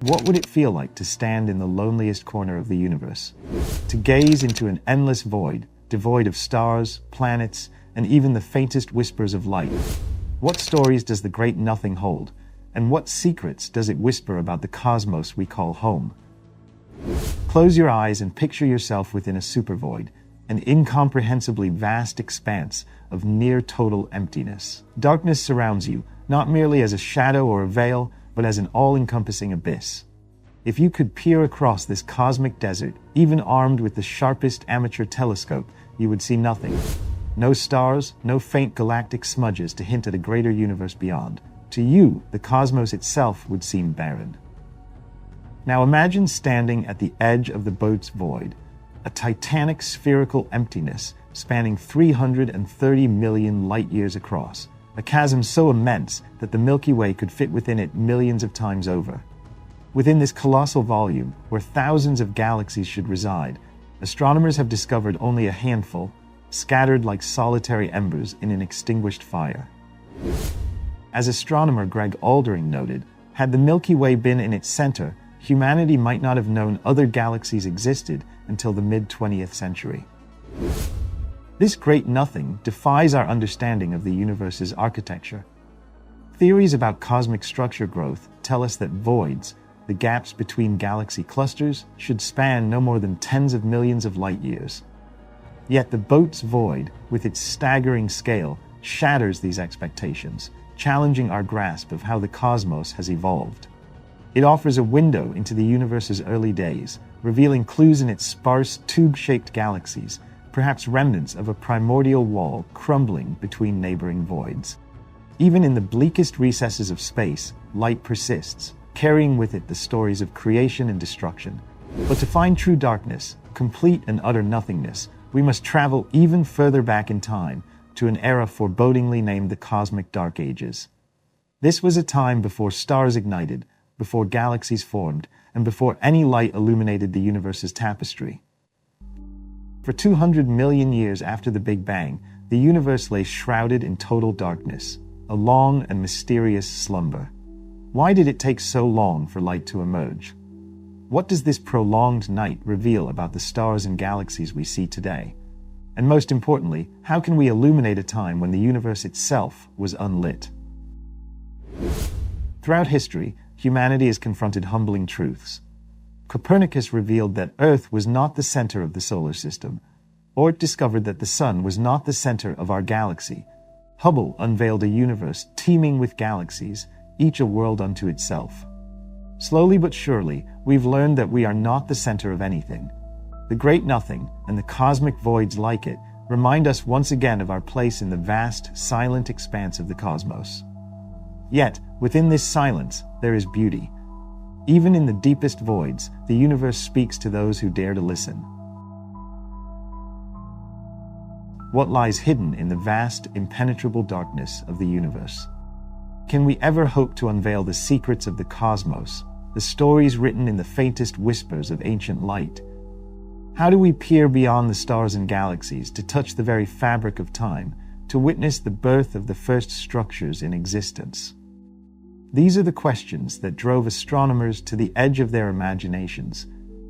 What would it feel like to stand in the loneliest corner of the universe? To gaze into an endless void, devoid of stars, planets, and even the faintest whispers of light? What stories does the great nothing hold? And what secrets does it whisper about the cosmos we call home? Close your eyes and picture yourself within a supervoid, an incomprehensibly vast expanse of near-total emptiness. Darkness surrounds you, not merely as a shadow or a veil, but as an all-encompassing abyss. If you could peer across this cosmic desert, even armed with the sharpest amateur telescope, you would see nothing. No stars, no faint galactic smudges to hint at a greater universe beyond. To you, the cosmos itself would seem barren. Now imagine standing at the edge of the boat's void, a titanic spherical emptiness spanning 330 million light-years across, a chasm so immense that the Milky Way could fit within it millions of times over. Within this colossal volume, where thousands of galaxies should reside, astronomers have discovered only a handful, scattered like solitary embers in an extinguished fire. As astronomer Greg Aldering noted, had the Milky Way been in its center, humanity might not have known other galaxies existed until the mid-20th century. This great nothing defies our understanding of the universe's architecture. Theories about cosmic structure growth tell us that voids, the gaps between galaxy clusters, should span no more than tens of millions of light-years. Yet the boat's void, with its staggering scale, shatters these expectations, challenging our grasp of how the cosmos has evolved. It offers a window into the universe's early days, revealing clues in its sparse, tube-shaped galaxies, perhaps remnants of a primordial wall crumbling between neighboring voids. Even in the bleakest recesses of space, light persists, carrying with it the stories of creation and destruction. But to find true darkness, complete and utter nothingness, we must travel even further back in time, to an era forebodingly named the Cosmic Dark Ages. This was a time before stars ignited, before galaxies formed, and before any light illuminated the universe's tapestry. For 200 million years after the Big Bang, the universe lay shrouded in total darkness, a long and mysterious slumber. Why did it take so long for light to emerge? What does this prolonged night reveal about the stars and galaxies we see today? And most importantly, how can we illuminate a time when the universe itself was unlit? Throughout history, humanity has confronted humbling truths. Copernicus revealed that Earth was not the center of the solar system, or discovered that the Sun was not the center of our galaxy. Hubble unveiled a universe teeming with galaxies, each a world unto itself. Slowly but surely, we've learned that we are not the center of anything. The great nothing, and the cosmic voids like it, remind us once again of our place in the vast, silent expanse of the cosmos. Yet, within this silence, there is beauty. Even in the deepest voids, the universe speaks to those who dare to listen. What lies hidden in the vast, impenetrable darkness of the universe? Can we ever hope to unveil the secrets of the cosmos, the stories written in the faintest whispers of ancient light? How do we peer beyond the stars and galaxies to touch the very fabric of time, to witness the birth of the first structures in existence? These are the questions that drove astronomers to the edge of their imaginations,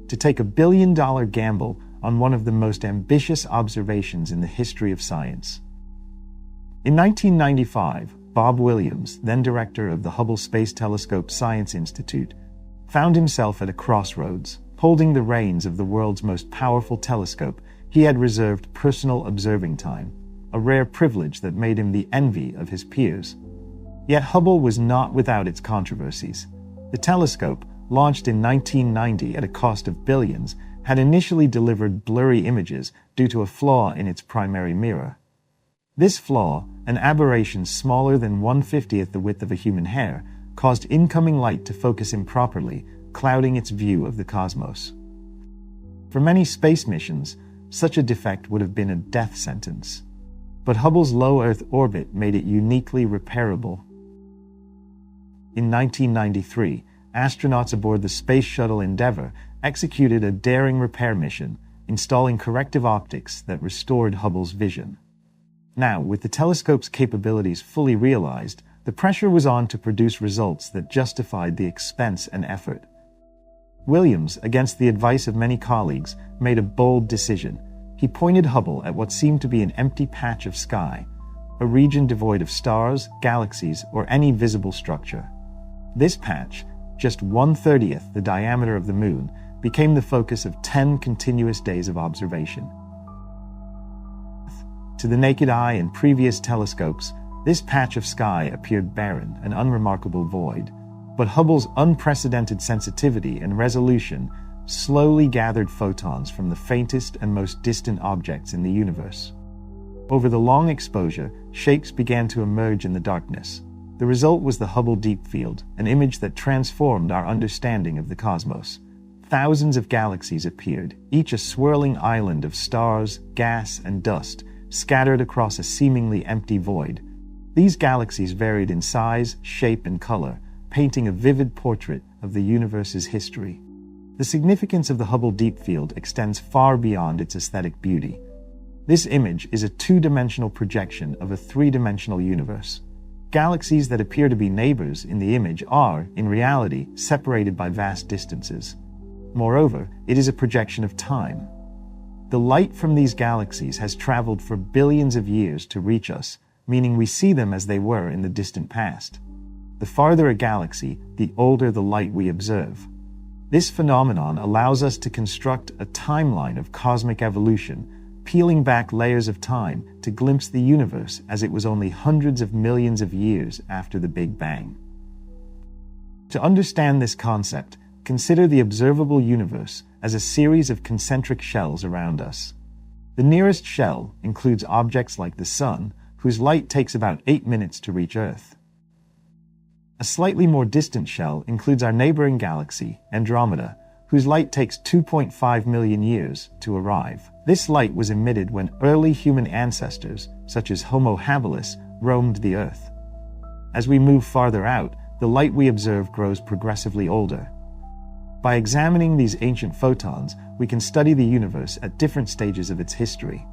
to take a billion-dollar gamble on one of the most ambitious observations in the history of science. In 1995, Bob Williams, then director of the Hubble Space Telescope Science Institute, found himself at a crossroads. Holding the reins of the world's most powerful telescope, he had reserved personal observing time, a rare privilege that made him the envy of his peers. Yet Hubble was not without its controversies. The telescope, launched in 1990 at a cost of billions, had initially delivered blurry images due to a flaw in its primary mirror. This flaw, an aberration smaller than 1/50th the width of a human hair, caused incoming light to focus improperly, clouding its view of the cosmos. For many space missions, such a defect would have been a death sentence. But Hubble's low Earth orbit made it uniquely repairable. In 1993, astronauts aboard the Space Shuttle Endeavour executed a daring repair mission, installing corrective optics that restored Hubble's vision. Now, with the telescope's capabilities fully realized, the pressure was on to produce results that justified the expense and effort. Williams, against the advice of many colleagues, made a bold decision. He pointed Hubble at what seemed to be an empty patch of sky, a region devoid of stars, galaxies, or any visible structure. This patch, just 1/30th the diameter of the Moon, became the focus of 10 continuous days of observation. To the naked eye and previous telescopes, this patch of sky appeared barren, an unremarkable void. But Hubble's unprecedented sensitivity and resolution slowly gathered photons from the faintest and most distant objects in the universe. Over the long exposure, shapes began to emerge in the darkness. The result was the Hubble Deep Field, an image that transformed our understanding of the cosmos. Thousands of galaxies appeared, each a swirling island of stars, gas, and dust, scattered across a seemingly empty void. These galaxies varied in size, shape, and color, painting a vivid portrait of the universe's history. The significance of the Hubble Deep Field extends far beyond its aesthetic beauty. This image is a two-dimensional projection of a three-dimensional universe. Galaxies that appear to be neighbors in the image are, in reality, separated by vast distances. Moreover, it is a projection of time. The light from these galaxies has traveled for billions of years to reach us, meaning we see them as they were in the distant past. The farther a galaxy, the older the light we observe. This phenomenon allows us to construct a timeline of cosmic evolution, peeling back layers of time to glimpse the universe as it was only hundreds of millions of years after the Big Bang. To understand this concept, consider the observable universe as a series of concentric shells around us. The nearest shell includes objects like the Sun, whose light takes about 8 minutes to reach Earth. A slightly more distant shell includes our neighboring galaxy, Andromeda, whose light takes 2.5 million years to arrive. This light was emitted when early human ancestors, such as Homo habilis, roamed the Earth. As we move farther out, the light we observe grows progressively older. By examining these ancient photons, we can study the universe at different stages of its history.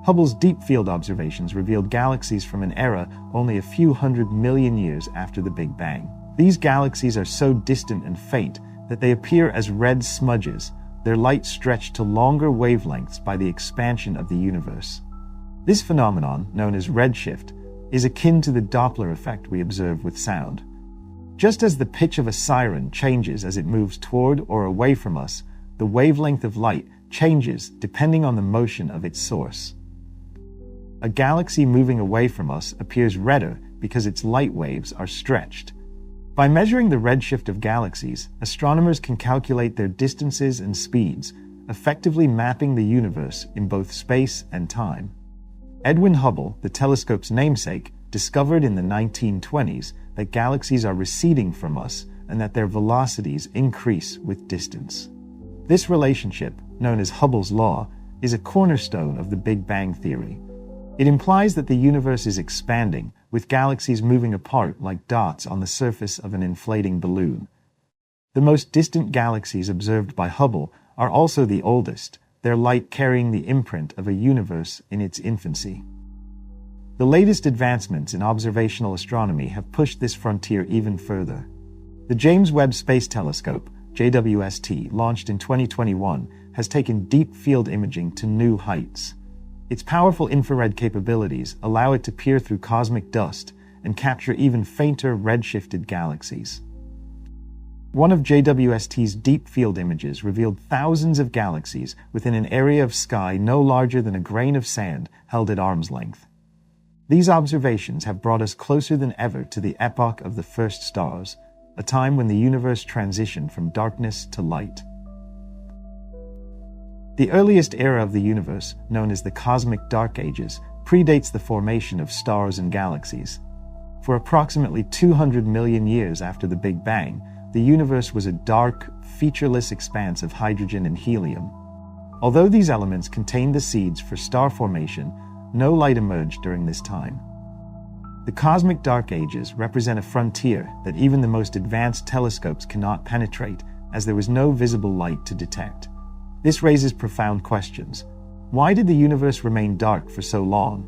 Hubble's deep field observations revealed galaxies from an era only a few 100 million years after the Big Bang. These galaxies are so distant and faint that they appear as red smudges, their light stretched to longer wavelengths by the expansion of the universe. This phenomenon, known as redshift, is akin to the Doppler effect we observe with sound. Just as the pitch of a siren changes as it moves toward or away from us, the wavelength of light changes depending on the motion of its source. A galaxy moving away from us appears redder because its light waves are stretched. By measuring the redshift of galaxies, astronomers can calculate their distances and speeds, effectively mapping the universe in both space and time. Edwin Hubble, the telescope's namesake, discovered in the 1920s that galaxies are receding from us and that their velocities increase with distance. This relationship, known as Hubble's law, is a cornerstone of the Big Bang theory. It implies that the universe is expanding, with galaxies moving apart like dots on the surface of an inflating balloon. The most distant galaxies observed by Hubble are also the oldest, their light carrying the imprint of a universe in its infancy. The latest advancements in observational astronomy have pushed this frontier even further. The James Webb Space Telescope, JWST, launched in 2021, has taken deep field imaging to new heights. Its powerful infrared capabilities allow it to peer through cosmic dust and capture even fainter redshifted galaxies. One of JWST's deep field images revealed thousands of galaxies within an area of sky no larger than a grain of sand held at arm's length. These observations have brought us closer than ever to the epoch of the first stars, a time when the universe transitioned from darkness to light. The earliest era of the universe, known as the Cosmic Dark Ages, predates the formation of stars and galaxies. For approximately 200 million years after the Big Bang, the universe was a dark, featureless expanse of hydrogen and helium. Although these elements contained the seeds for star formation, no light emerged during this time. The Cosmic Dark Ages represent a frontier that even the most advanced telescopes cannot penetrate, as there was no visible light to detect. This raises profound questions. Why did the universe remain dark for so long?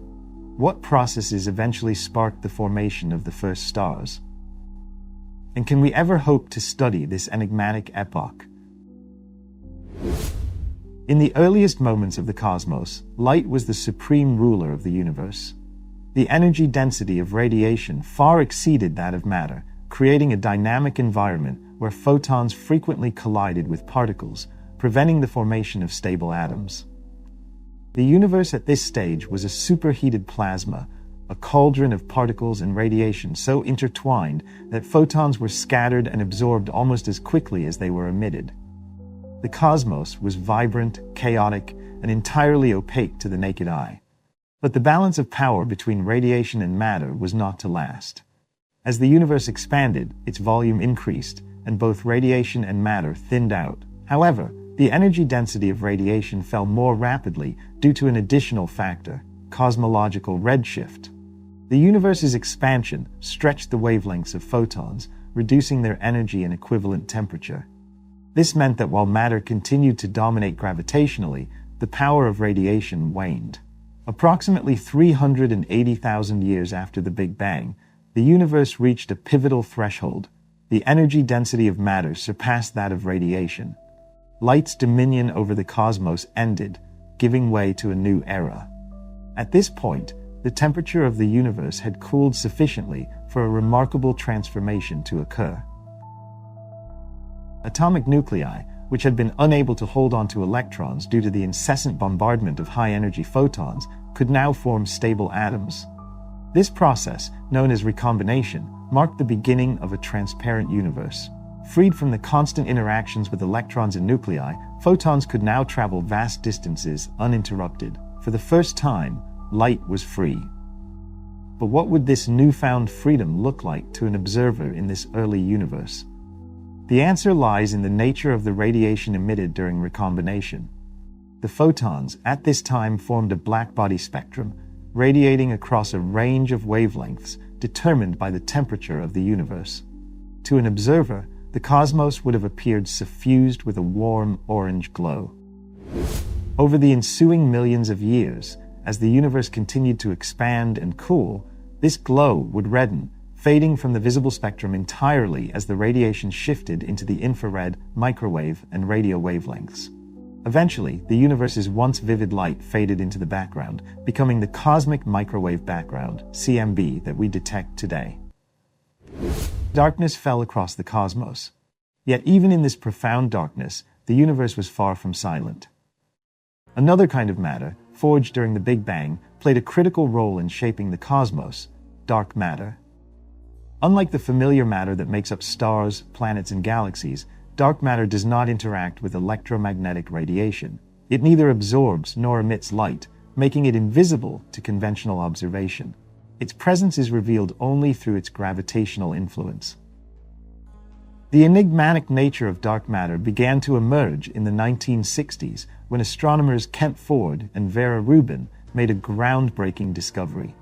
What processes eventually sparked the formation of the first stars? And can we ever hope to study this enigmatic epoch? In the earliest moments of the cosmos, light was the supreme ruler of the universe. The energy density of radiation far exceeded that of matter, creating a dynamic environment where photons frequently collided with particles, preventing the formation of stable atoms. The universe at this stage was a superheated plasma, a cauldron of particles and radiation so intertwined that photons were scattered and absorbed almost as quickly as they were emitted. The cosmos was vibrant, chaotic, and entirely opaque to the naked eye. But the balance of power between radiation and matter was not to last. As the universe expanded, its volume increased, and both radiation and matter thinned out. However, the energy density of radiation fell more rapidly due to an additional factor: cosmological redshift. The universe's expansion stretched the wavelengths of photons, reducing their energy and equivalent temperature. This meant that while matter continued to dominate gravitationally, the power of radiation waned. Approximately 380,000 years after the Big Bang, the universe reached a pivotal threshold. The energy density of matter surpassed that of radiation. Light's dominion over the cosmos ended, giving way to a new era. At this point, the temperature of the universe had cooled sufficiently for a remarkable transformation to occur. Atomic nuclei, which had been unable to hold onto electrons due to the incessant bombardment of high-energy photons, could now form stable atoms. This process, known as recombination, marked the beginning of a transparent universe. Freed from the constant interactions with electrons and nuclei, photons could now travel vast distances uninterrupted. For the first time, light was free. But what would this newfound freedom look like to an observer in this early universe? The answer lies in the nature of the radiation emitted during recombination. The photons at this time formed a black-body spectrum, radiating across a range of wavelengths determined by the temperature of the universe. To an observer, the cosmos would have appeared suffused with a warm orange glow. Over the ensuing millions of years, as the universe continued to expand and cool, this glow would redden, fading from the visible spectrum entirely as the radiation shifted into the infrared, microwave, and radio wavelengths. Eventually, the universe's once vivid light faded into the background, becoming the cosmic microwave background, CMB, that we detect today. Darkness fell across the cosmos. Yet even in this profound darkness, the universe was far from silent. Another kind of matter, forged during the Big Bang, played a critical role in shaping the cosmos: dark matter. Unlike the familiar matter that makes up stars, planets, and galaxies, dark matter does not interact with electromagnetic radiation. It neither absorbs nor emits light, making it invisible to conventional observation. Its presence is revealed only through its gravitational influence. The enigmatic nature of dark matter began to emerge in the 1960s when astronomers Kent Ford and Vera Rubin made a groundbreaking discovery.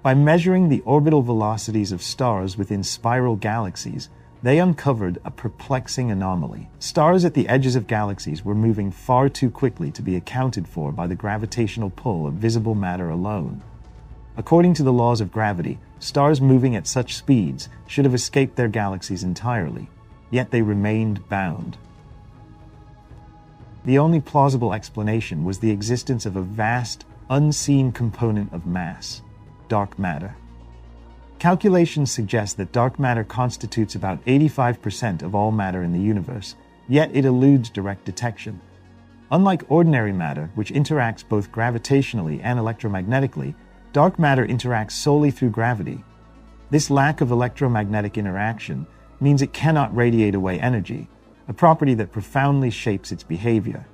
By measuring the orbital velocities of stars within spiral galaxies, they uncovered a perplexing anomaly. Stars at the edges of galaxies were moving far too quickly to be accounted for by the gravitational pull of visible matter alone. According to the laws of gravity, stars moving at such speeds should have escaped their galaxies entirely, yet they remained bound. The only plausible explanation was the existence of a vast, unseen component of mass: dark matter. Calculations suggest that dark matter constitutes about 85% of all matter in the universe, yet it eludes direct detection. Unlike ordinary matter, which interacts both gravitationally and electromagnetically, dark matter interacts solely through gravity. This lack of electromagnetic interaction means it cannot radiate away energy, a property that profoundly shapes its behavior.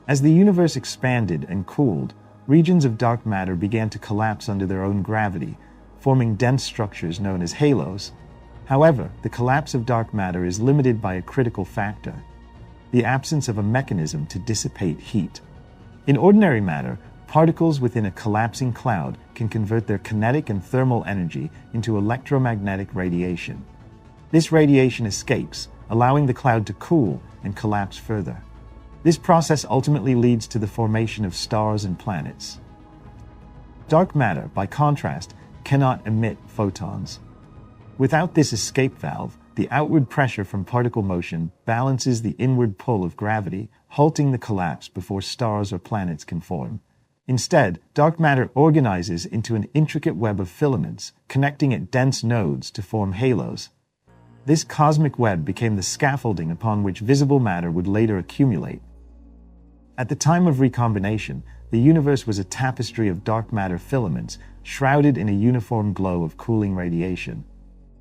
As the universe expanded and cooled, regions of dark matter began to collapse under their own gravity, forming dense structures known as halos. However, the collapse of dark matter is limited by a critical factor: the absence of a mechanism to dissipate heat. In ordinary matter, particles within a collapsing cloud can convert their kinetic and thermal energy into electromagnetic radiation. This radiation escapes, allowing the cloud to cool and collapse further. This process ultimately leads to the formation of stars and planets. Dark matter, by contrast, cannot emit photons. Without this escape valve, the outward pressure from particle motion balances the inward pull of gravity, halting the collapse before stars or planets can form. Instead, dark matter organizes into an intricate web of filaments, connecting at dense nodes to form halos. This cosmic web became the scaffolding upon which visible matter would later accumulate. At the time of recombination, the universe was a tapestry of dark matter filaments, shrouded in a uniform glow of cooling radiation.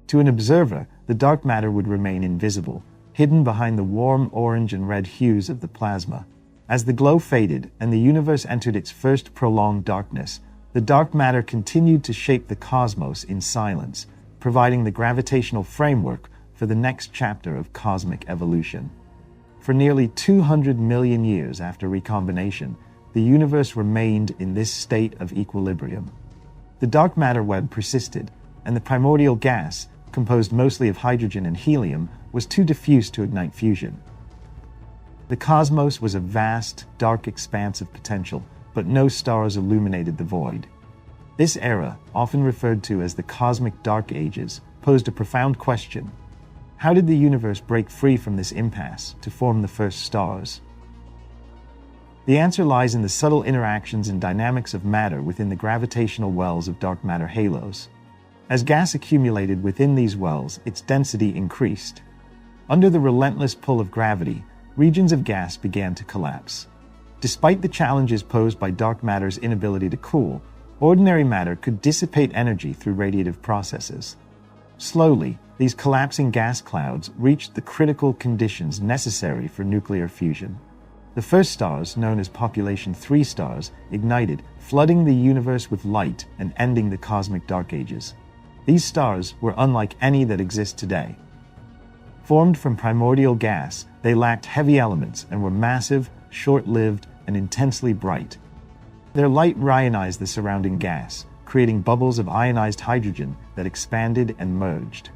To an observer, the dark matter would remain invisible, hidden behind the warm orange and red hues of the plasma. As the glow faded and the universe entered its first prolonged darkness, the dark matter continued to shape the cosmos in silence, providing the gravitational framework for the next chapter of cosmic evolution. For nearly 200 million years after recombination, the universe remained in this state of equilibrium. The dark matter web persisted, and the primordial gas, composed mostly of hydrogen and helium, was too diffuse to ignite fusion. The cosmos was a vast, dark expanse of potential, but no stars illuminated the void. This era, often referred to as the cosmic dark ages, posed a profound question. How did the universe break free from this impasse to form the first stars? The answer lies in the subtle interactions and dynamics of matter within the gravitational wells of dark matter halos. As gas accumulated within these wells, its density increased. Under the relentless pull of gravity, regions of gas began to collapse. Despite the challenges posed by dark matter's inability to cool, ordinary matter could dissipate energy through radiative processes. Slowly, these collapsing gas clouds reached the critical conditions necessary for nuclear fusion. The first stars, known as population 3 stars, ignited, flooding the universe with light and ending the cosmic dark ages. These stars were unlike any that exist today. Formed from primordial gas, they lacked heavy elements and were massive, short-lived, and intensely bright. Their light ionized the surrounding gas, creating bubbles of ionized hydrogen that expanded and merged.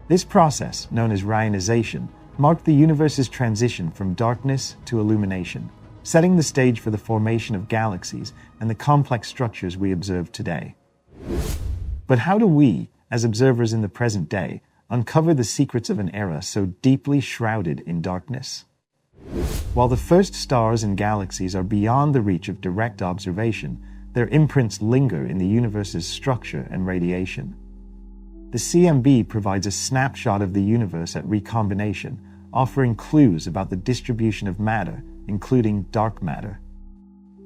This process, known as ionization, marked the universe's transition from darkness to illumination, setting the stage for the formation of galaxies and the complex structures we observe today. But how do we, as observers in the present day, uncover the secrets of an era so deeply shrouded in darkness? While the first stars and galaxies are beyond the reach of direct observation, their imprints linger in the universe's structure and radiation. The CMB provides a snapshot of the universe at recombination, offering clues about the distribution of matter, including dark matter.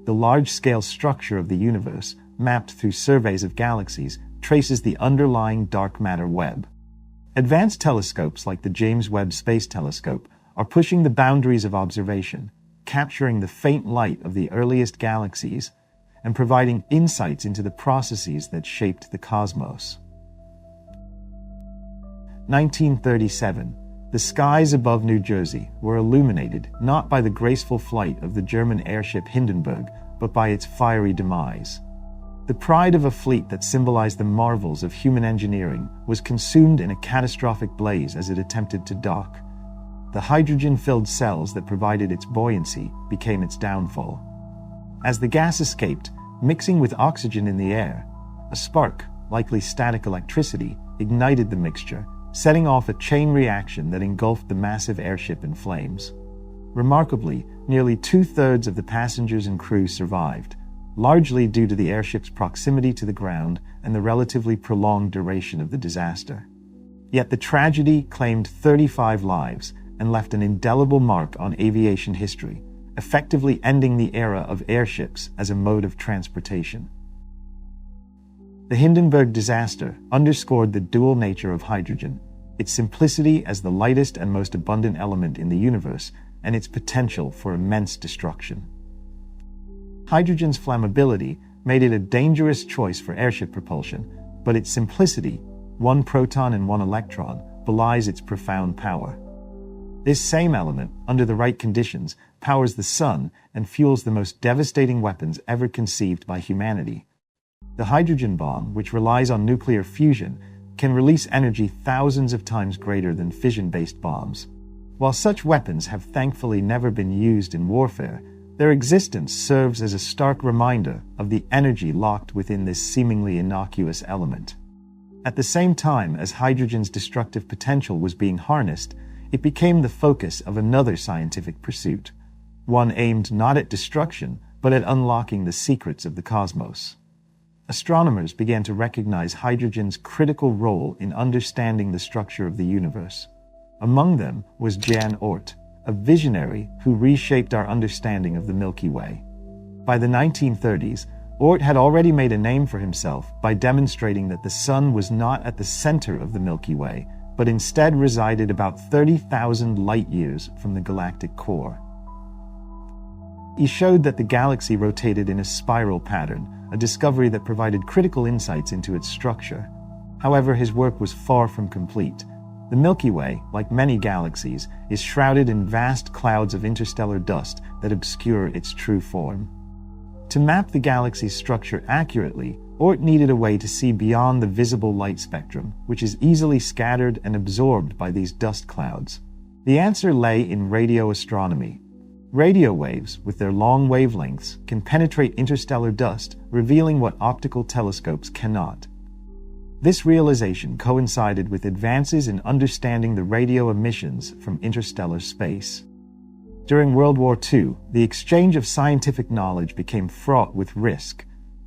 The large-scale structure of the universe, mapped through surveys of galaxies, traces the underlying dark matter web. Advanced telescopes like the James Webb Space Telescope are pushing the boundaries of observation, capturing the faint light of the earliest galaxies and providing insights into the processes that shaped the cosmos. 1937. The skies above New Jersey were illuminated not by the graceful flight of the German airship Hindenburg, but by its fiery demise. The pride of a fleet that symbolized the marvels of human engineering was consumed in a catastrophic blaze as it attempted to dock. The hydrogen-filled cells that provided its buoyancy became its downfall. As the gas escaped, mixing with oxygen in the air, a spark, likely static electricity, ignited the mixture, setting off a chain reaction that engulfed the massive airship in flames. Remarkably, nearly 2/3 of the passengers and crew survived, largely due to the airship's proximity to the ground and the relatively prolonged duration of the disaster. Yet the tragedy claimed 35 lives and left an indelible mark on aviation history, effectively ending the era of airships as a mode of transportation. The Hindenburg disaster underscored the dual nature of hydrogen, its simplicity as the lightest and most abundant element in the universe, and its potential for immense destruction. Hydrogen's flammability made it a dangerous choice for airship propulsion, but its simplicity, one proton and one electron, belies its profound power. This same element, under the right conditions, powers the sun and fuels the most devastating weapons ever conceived by humanity. The hydrogen bomb, which relies on nuclear fusion, can release energy thousands of times greater than fission-based bombs. While such weapons have thankfully never been used in warfare, their existence serves as a stark reminder of the energy locked within this seemingly innocuous element. At the same time as hydrogen's destructive potential was being harnessed, it became the focus of another scientific pursuit, one aimed not at destruction, but at unlocking the secrets of the cosmos. Astronomers began to recognize hydrogen's critical role in understanding the structure of the universe. Among them was Jan Oort, a visionary who reshaped our understanding of the Milky Way. By the 1930s, Oort had already made a name for himself by demonstrating that the Sun was not at the center of the Milky Way, but instead resided about 30,000 light-years from the galactic core. He showed that the galaxy rotated in a spiral pattern, a discovery that provided critical insights into its structure. However, his work was far from complete. The Milky Way, like many galaxies, is shrouded in vast clouds of interstellar dust that obscure its true form. To map the galaxy's structure accurately, Oort needed a way to see beyond the visible light spectrum, which is easily scattered and absorbed by these dust clouds. The answer lay in radio astronomy. Radio waves, with their long wavelengths, can penetrate interstellar dust, revealing what optical telescopes cannot. This realization coincided with advances in understanding the radio emissions from interstellar space. During World War II, the exchange of scientific knowledge became fraught with risk,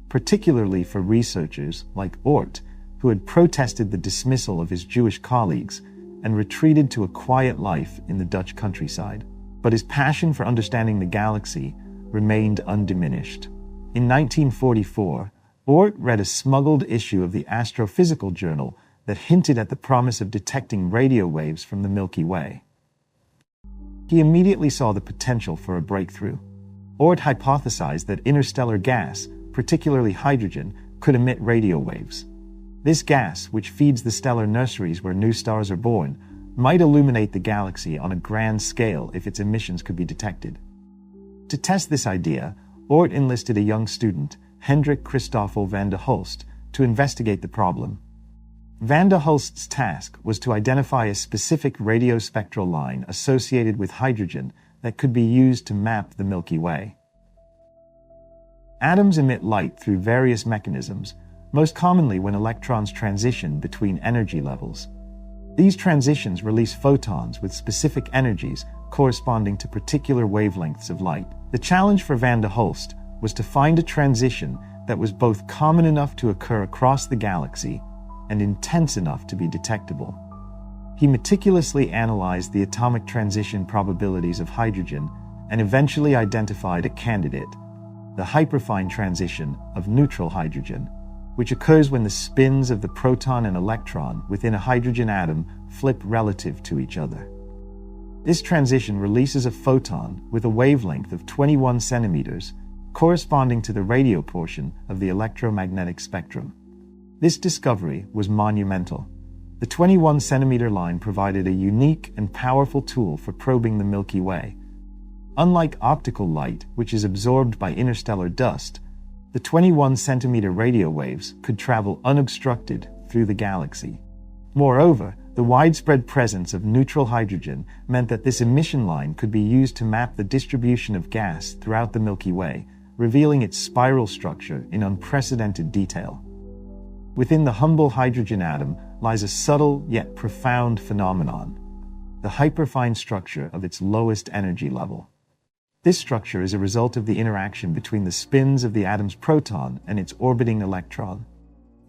particularly for researchers like Oort, who had protested the dismissal of his Jewish colleagues and retreated to a quiet life in the Dutch countryside. But his passion for understanding the galaxy remained undiminished. In 1944, Oort read a smuggled issue of the Astrophysical Journal that hinted at the promise of detecting radio waves from the Milky Way. He immediately saw the potential for a breakthrough. Oort hypothesized that interstellar gas, particularly hydrogen, could emit radio waves. This gas, which feeds the stellar nurseries where new stars are born, might illuminate the galaxy on a grand scale if its emissions could be detected. To test this idea, Oort enlisted a young student, Hendrik Christoffel van der Hulst, to investigate the problem. Van der Hulst's task was to identify a specific radiospectral line associated with hydrogen that could be used to map the Milky Way. Atoms emit light through various mechanisms, most commonly when electrons transition between energy levels. These transitions release photons with specific energies corresponding to particular wavelengths of light. The challenge for van der Hulst was to find a transition that was both common enough to occur across the galaxy and intense enough to be detectable. He meticulously analyzed the atomic transition probabilities of hydrogen and eventually identified a candidate, the hyperfine transition of neutral hydrogen, which occurs when the spins of the proton and electron within a hydrogen atom flip relative to each other. This transition releases a photon with a wavelength of 21 centimeters, corresponding to the radio portion of the electromagnetic spectrum. This discovery was monumental. The 21-centimeter line provided a unique and powerful tool for probing the Milky Way. Unlike optical light, which is absorbed by interstellar dust, the 21-centimeter radio waves could travel unobstructed through the galaxy. Moreover, the widespread presence of neutral hydrogen meant that this emission line could be used to map the distribution of gas throughout the Milky Way, revealing its spiral structure in unprecedented detail. Within the humble hydrogen atom lies a subtle yet profound phenomenon, the hyperfine structure of its lowest energy level. This structure is a result of the interaction between the spins of the atom's proton and its orbiting electron.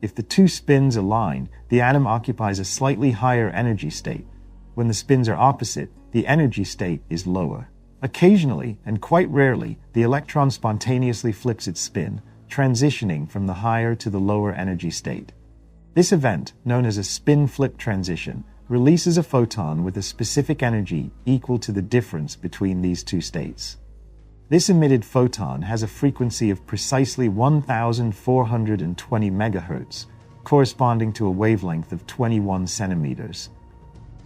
If the two spins align, the atom occupies a slightly higher energy state. When the spins are opposite, the energy state is lower. Occasionally, and quite rarely, the electron spontaneously flips its spin, transitioning from the higher to the lower energy state. This event, known as a spin flip transition, releases a photon with a specific energy equal to the difference between these two states. This emitted photon has a frequency of precisely 1,420 megahertz, corresponding to a wavelength of 21 centimeters.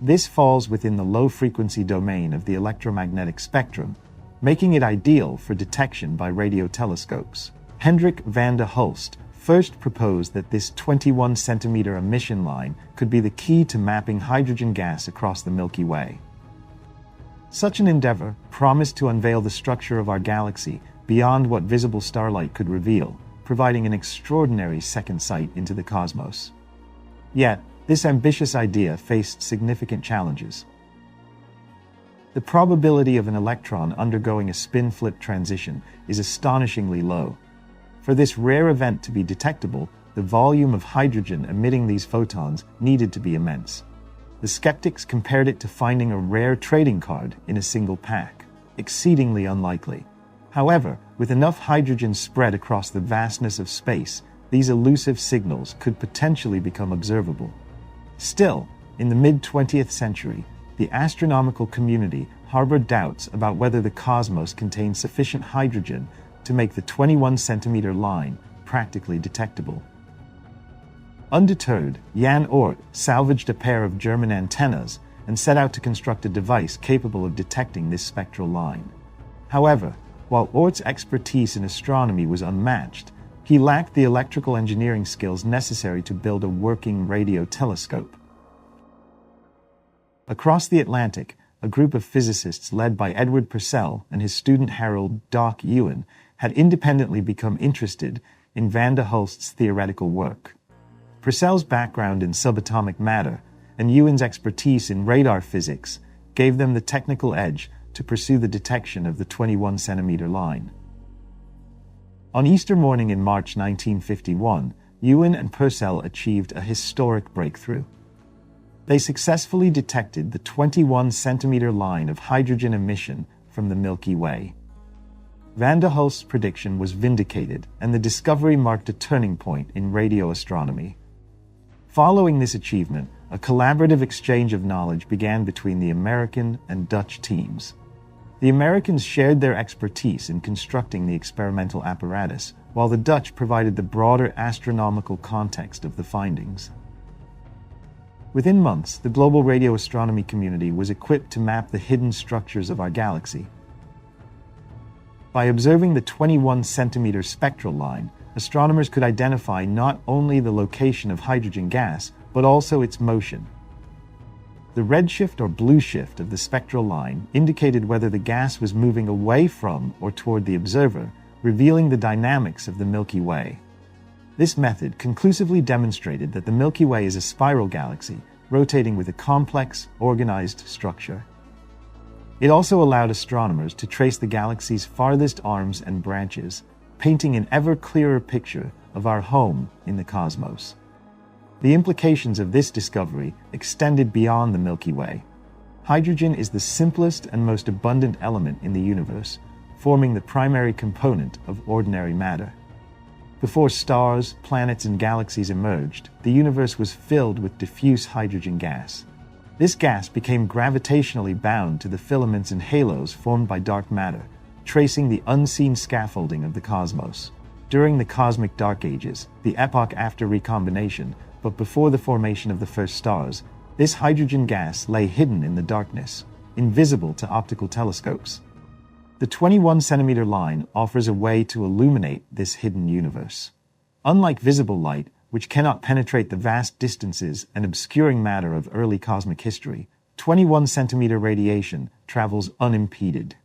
This falls within the low-frequency domain of the electromagnetic spectrum, making it ideal for detection by radio telescopes. Hendrik van der Hulst first proposed that this 21-centimeter emission line could be the key to mapping hydrogen gas across the Milky Way. Such an endeavor promised to unveil the structure of our galaxy beyond what visible starlight could reveal, providing an extraordinary second sight into the cosmos. Yet, this ambitious idea faced significant challenges. The probability of an electron undergoing a spin-flip transition is astonishingly low. For this rare event to be detectable, the volume of hydrogen emitting these photons needed to be immense. The skeptics compared it to finding a rare trading card in a single pack, exceedingly unlikely. However, with enough hydrogen spread across the vastness of space, these elusive signals could potentially become observable. Still, in the mid-20th century, the astronomical community harbored doubts about whether the cosmos contained sufficient hydrogen to make the 21-centimeter line practically detectable. Undeterred, Jan Oort salvaged a pair of German antennas and set out to construct a device capable of detecting this spectral line. However, while Oort's expertise in astronomy was unmatched, he lacked the electrical engineering skills necessary to build a working radio telescope. Across the Atlantic, a group of physicists led by Edward Purcell and his student herald Doc Ewan had independently become interested in Van der Hulst's theoretical work. Purcell's background in subatomic matter and Ewan's expertise in radar physics gave them the technical edge to pursue the detection of the 21-centimeter line. On Easter morning in March 1951, Ewan and Purcell achieved a historic breakthrough. They successfully detected the 21-centimeter line of hydrogen emission from the Milky Way. Van der Hulst's prediction was vindicated, and the discovery marked a turning point in radio astronomy. Following this achievement, a collaborative exchange of knowledge began between the American and Dutch teams. The Americans shared their expertise in constructing the experimental apparatus, while the Dutch provided the broader astronomical context of the findings. Within months, the global radio astronomy community was equipped to map the hidden structures of our galaxy. By observing the 21-centimeter spectral line, astronomers could identify not only the location of hydrogen gas, but also its motion. The redshift or blue shift of the spectral line indicated whether the gas was moving away from or toward the observer, revealing the dynamics of the Milky Way. This method conclusively demonstrated that the Milky Way is a spiral galaxy, rotating with a complex, organized structure. It also allowed astronomers to trace the galaxy's farthest arms and branches, painting an ever clearer picture of our home in the cosmos. The implications of this discovery extended beyond the Milky Way. Hydrogen is the simplest and most abundant element in the universe, forming the primary component of ordinary matter. Before stars, planets, and galaxies emerged, the universe was filled with diffuse hydrogen gas. This gas became gravitationally bound to the filaments and halos formed by dark matter, tracing the unseen scaffolding of the cosmos. During the cosmic dark ages, the epoch after recombination, but before the formation of the first stars, this hydrogen gas lay hidden in the darkness, invisible to optical telescopes. The 21-centimeter line offers a way to illuminate this hidden universe. Unlike visible light, which cannot penetrate the vast distances and obscuring matter of early cosmic history, 21-centimeter radiation travels unimpeded.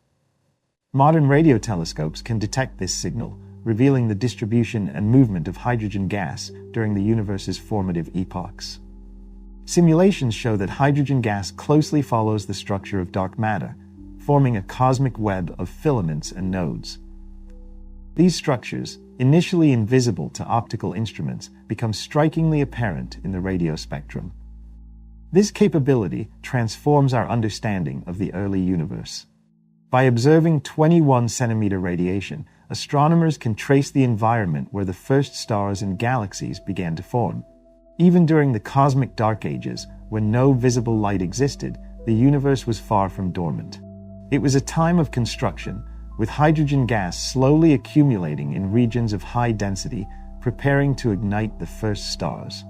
Modern radio telescopes can detect this signal, revealing the distribution and movement of hydrogen gas during the universe's formative epochs. Simulations show that hydrogen gas closely follows the structure of dark matter, forming a cosmic web of filaments and nodes. These structures, initially invisible to optical instruments, become strikingly apparent in the radio spectrum. This capability transforms our understanding of the early universe. By observing 21-centimeter radiation, astronomers can trace the environment where the first stars and galaxies began to form. Even during the cosmic dark ages, when no visible light existed, the universe was far from dormant. It was a time of construction, with hydrogen gas slowly accumulating in regions of high density, preparing to ignite the first stars.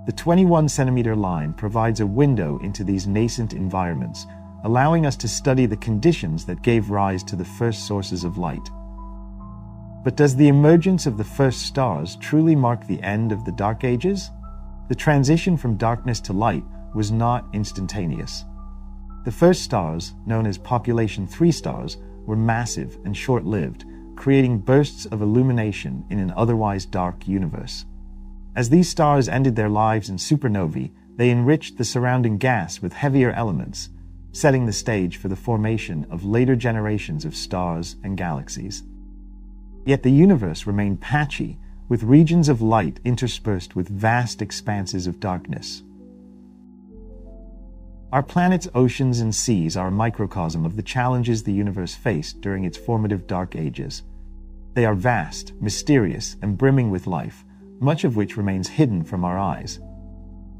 The 21-centimeter line provides a window into these nascent environments, allowing us to study the conditions that gave rise to the first sources of light. But does the emergence of the first stars truly mark the end of the Dark Ages? The transition from darkness to light was not instantaneous. The first stars, known as population 3 stars, were massive and short-lived, creating bursts of illumination in an otherwise dark universe. As these stars ended their lives in supernovae, they enriched the surrounding gas with heavier elements, setting the stage for the formation of later generations of stars and galaxies. Yet the universe remained patchy, with regions of light interspersed with vast expanses of darkness. Our planet's oceans and seas are a microcosm of the challenges the universe faced during its formative dark ages. They are vast, mysterious, and brimming with life, much of which remains hidden from our eyes.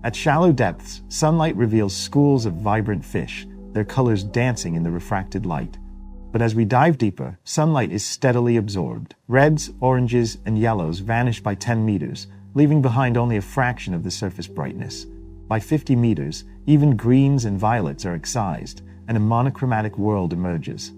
At shallow depths, sunlight reveals schools of vibrant fish, their colors dancing in the refracted light. But as we dive deeper, sunlight is steadily absorbed. Reds, oranges, and yellows vanish by 10 meters, leaving behind only a fraction of the surface brightness. By 50 meters, even greens and violets are excised, and a monochromatic world emerges.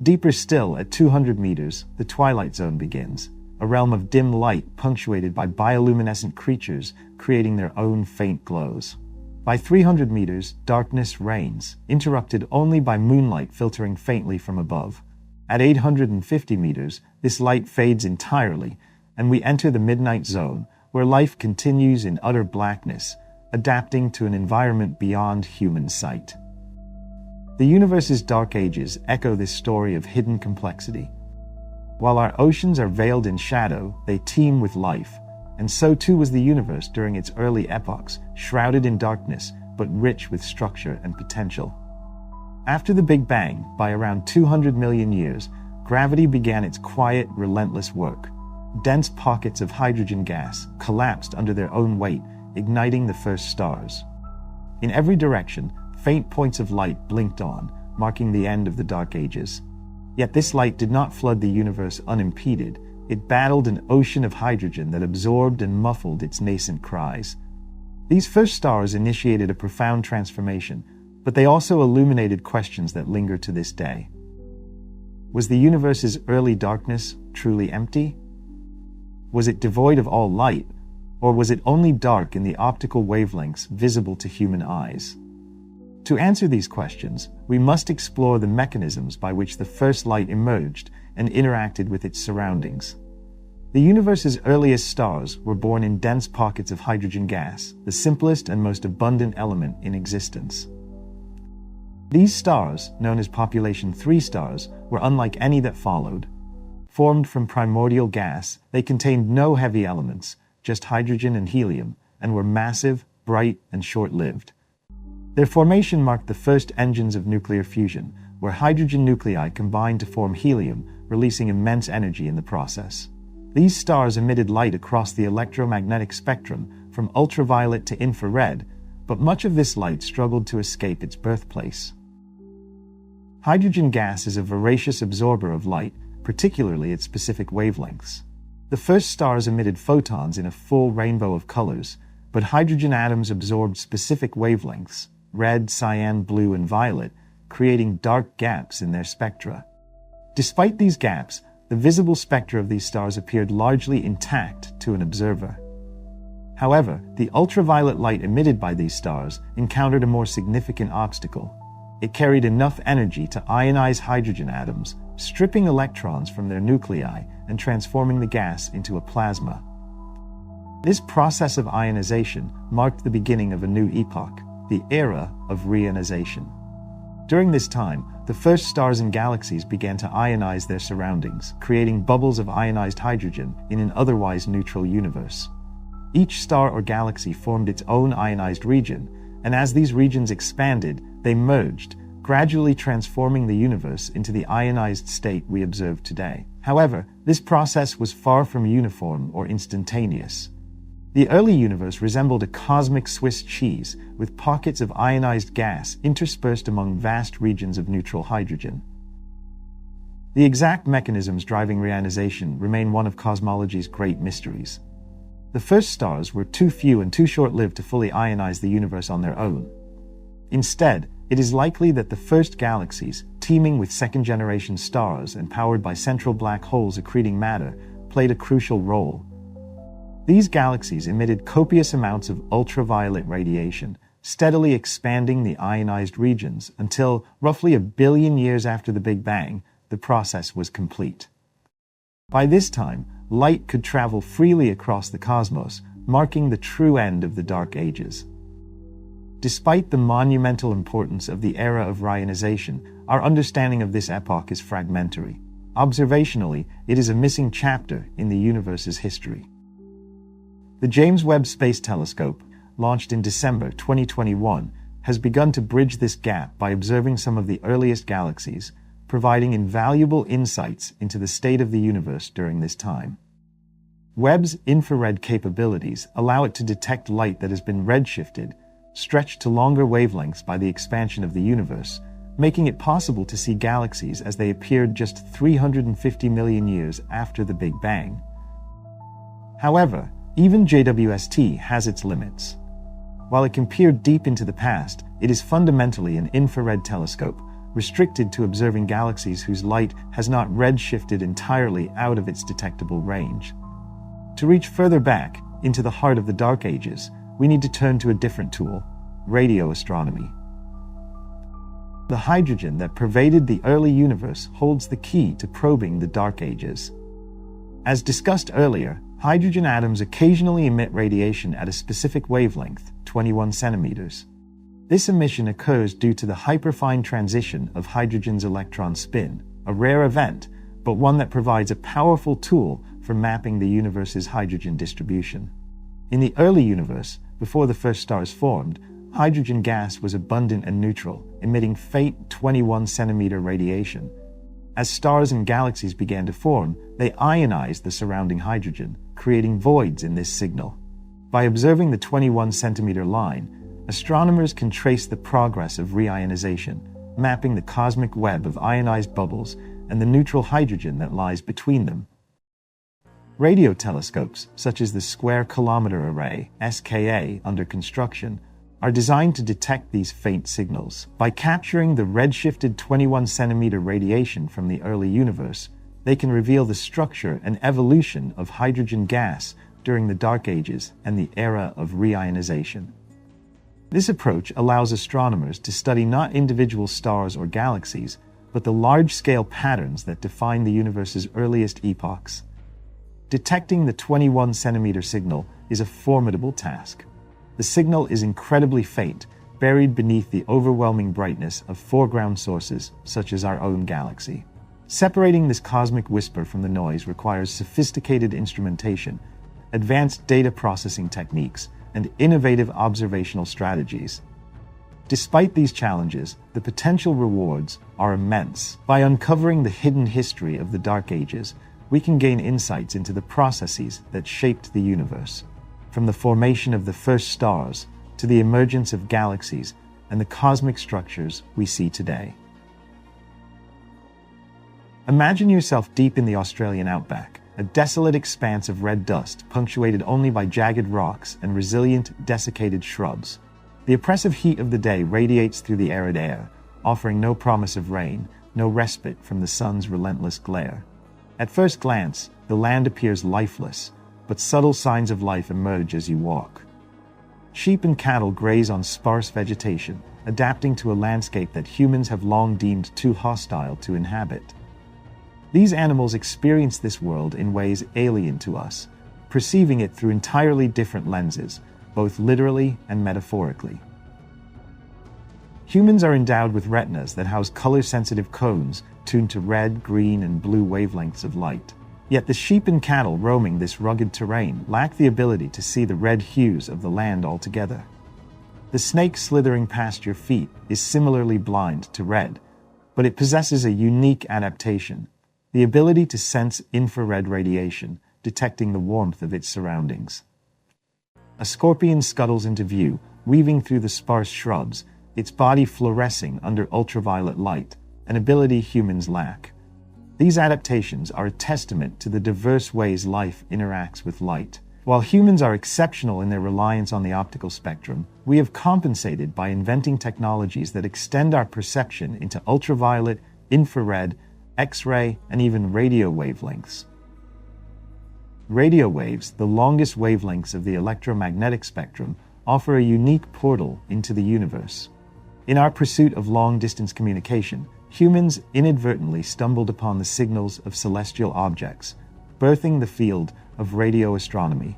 Deeper still, at 200 meters, the twilight zone begins, a realm of dim light punctuated by bioluminescent creatures creating their own faint glows. By 300 meters, darkness reigns, interrupted only by moonlight filtering faintly from above. At 850 meters, this light fades entirely, and we enter the midnight zone, where life continues in utter blackness, adapting to an environment beyond human sight. The universe's dark ages echo this story of hidden complexity. While our oceans are veiled in shadow, they teem with life, and so too was the universe during its early epochs, shrouded in darkness, but rich with structure and potential. After the Big Bang, by around 200 million years, gravity began its quiet, relentless work. Dense pockets of hydrogen gas collapsed under their own weight, igniting the first stars. In every direction, faint points of light blinked on, marking the end of the Dark Ages. Yet this light did not flood the universe unimpeded. It battled an ocean of hydrogen that absorbed and muffled its nascent cries. These first stars initiated a profound transformation, but they also illuminated questions that linger to this day. Was the universe's early darkness truly empty? Was it devoid of all light, or was it only dark in the optical wavelengths visible to human eyes? To answer these questions, we must explore the mechanisms by which the first light emerged and interacted with its surroundings. The universe's earliest stars were born in dense pockets of hydrogen gas, the simplest and most abundant element in existence. These stars, known as population 3 stars, were unlike any that followed. Formed from primordial gas, they contained no heavy elements, just hydrogen and helium, and were massive, bright, and short-lived. Their formation marked the first engines of nuclear fusion, where hydrogen nuclei combined to form helium, releasing immense energy in the process. These stars emitted light across the electromagnetic spectrum, from ultraviolet to infrared, but much of this light struggled to escape its birthplace. Hydrogen gas is a voracious absorber of light, particularly at specific wavelengths. The first stars emitted photons in a full rainbow of colors, but hydrogen atoms absorbed specific wavelengths, red, cyan, blue, and violet, creating dark gaps in their spectra. Despite these gaps, the visible spectra of these stars appeared largely intact to an observer. However, the ultraviolet light emitted by these stars encountered a more significant obstacle. It carried enough energy to ionize hydrogen atoms, stripping electrons from their nuclei and transforming the gas into a plasma. This process of ionization marked the beginning of a new epoch, the era of reionization. During this time, the first stars and galaxies began to ionize their surroundings, creating bubbles of ionized hydrogen in an otherwise neutral universe. Each star or galaxy formed its own ionized region, and as these regions expanded, they merged, gradually transforming the universe into the ionized state we observe today. However, this process was far from uniform or instantaneous. The early universe resembled a cosmic Swiss cheese, with pockets of ionized gas interspersed among vast regions of neutral hydrogen. The exact mechanisms driving reionization remain one of cosmology's great mysteries. The first stars were too few and too short-lived to fully ionize the universe on their own. Instead, it is likely that the first galaxies, teeming with second-generation stars and powered by central black holes accreting matter, played a crucial role. These galaxies emitted copious amounts of ultraviolet radiation, steadily expanding the ionized regions until, roughly 1 billion years after the Big Bang, the process was complete. By this time, light could travel freely across the cosmos, marking the true end of the Dark Ages. Despite the monumental importance of the era of reionization, our understanding of this epoch is fragmentary. Observationally, it is a missing chapter in the universe's history. The James Webb Space Telescope, launched in December 2021, has begun to bridge this gap by observing some of the earliest galaxies, providing invaluable insights into the state of the universe during this time. Webb's infrared capabilities allow it to detect light that has been redshifted, stretched to longer wavelengths by the expansion of the universe, making it possible to see galaxies as they appeared just 350 million years after the Big Bang. However, even JWST has its limits. While it can peer deep into the past, it is fundamentally an infrared telescope, restricted to observing galaxies whose light has not redshifted entirely out of its detectable range. To reach further back, into the heart of the Dark Ages, we need to turn to a different tool: radio astronomy. The hydrogen that pervaded the early universe holds the key to probing the Dark Ages. As discussed earlier, hydrogen atoms occasionally emit radiation at a specific wavelength, 21 centimeters. This emission occurs due to the hyperfine transition of hydrogen's electron spin, a rare event, but one that provides a powerful tool for mapping the universe's hydrogen distribution. In the early universe, before the first stars formed, hydrogen gas was abundant and neutral, emitting faint 21 centimeter radiation. As stars and galaxies began to form, they ionized the surrounding hydrogen, creating voids in this signal. By observing the 21 centimeter line, astronomers can trace the progress of reionization, mapping the cosmic web of ionized bubbles and the neutral hydrogen that lies between them. Radio telescopes, such as the Square Kilometre Array, SKA, under construction, are designed to detect these faint signals. By capturing the redshifted 21 centimeter radiation from the early universe, they can reveal the structure and evolution of hydrogen gas during the Dark Ages and the era of reionization. This approach allows astronomers to study not individual stars or galaxies, but the large-scale patterns that define the universe's earliest epochs. Detecting the 21 centimeter signal is a formidable task. The signal is incredibly faint, buried beneath the overwhelming brightness of foreground sources such as our own galaxy. Separating this cosmic whisper from the noise requires sophisticated instrumentation, advanced data processing techniques, and innovative observational strategies. Despite these challenges, the potential rewards are immense. By uncovering the hidden history of the Dark Ages, we can gain insights into the processes that shaped the universe, from the formation of the first stars to the emergence of galaxies and the cosmic structures we see today. Imagine yourself deep in the Australian outback, a desolate expanse of red dust punctuated only by jagged rocks and resilient, desiccated shrubs. The oppressive heat of the day radiates through the arid air, offering no promise of rain, no respite from the sun's relentless glare. At first glance, the land appears lifeless, but subtle signs of life emerge as you walk. Sheep and cattle graze on sparse vegetation, adapting to a landscape that humans have long deemed too hostile to inhabit. These animals experience this world in ways alien to us, perceiving it through entirely different lenses, both literally and metaphorically. Humans are endowed with retinas that house color-sensitive cones tuned to red, green, and blue wavelengths of light. Yet the sheep and cattle roaming this rugged terrain lack the ability to see the red hues of the land altogether. The snake slithering past your feet is similarly blind to red, but it possesses a unique adaptation: the ability to sense infrared radiation, detecting the warmth of its surroundings. A scorpion scuttles into view, weaving through the sparse shrubs, its body fluorescing under ultraviolet light, an ability humans lack. These adaptations are a testament to the diverse ways life interacts with light. While humans are exceptional in their reliance on the optical spectrum, we have compensated by inventing technologies that extend our perception into ultraviolet, infrared, X-ray, and even radio wavelengths. Radio waves, the longest wavelengths of the electromagnetic spectrum, offer a unique portal into the universe. In our pursuit of long-distance communication, humans inadvertently stumbled upon the signals of celestial objects, birthing the field of radio astronomy.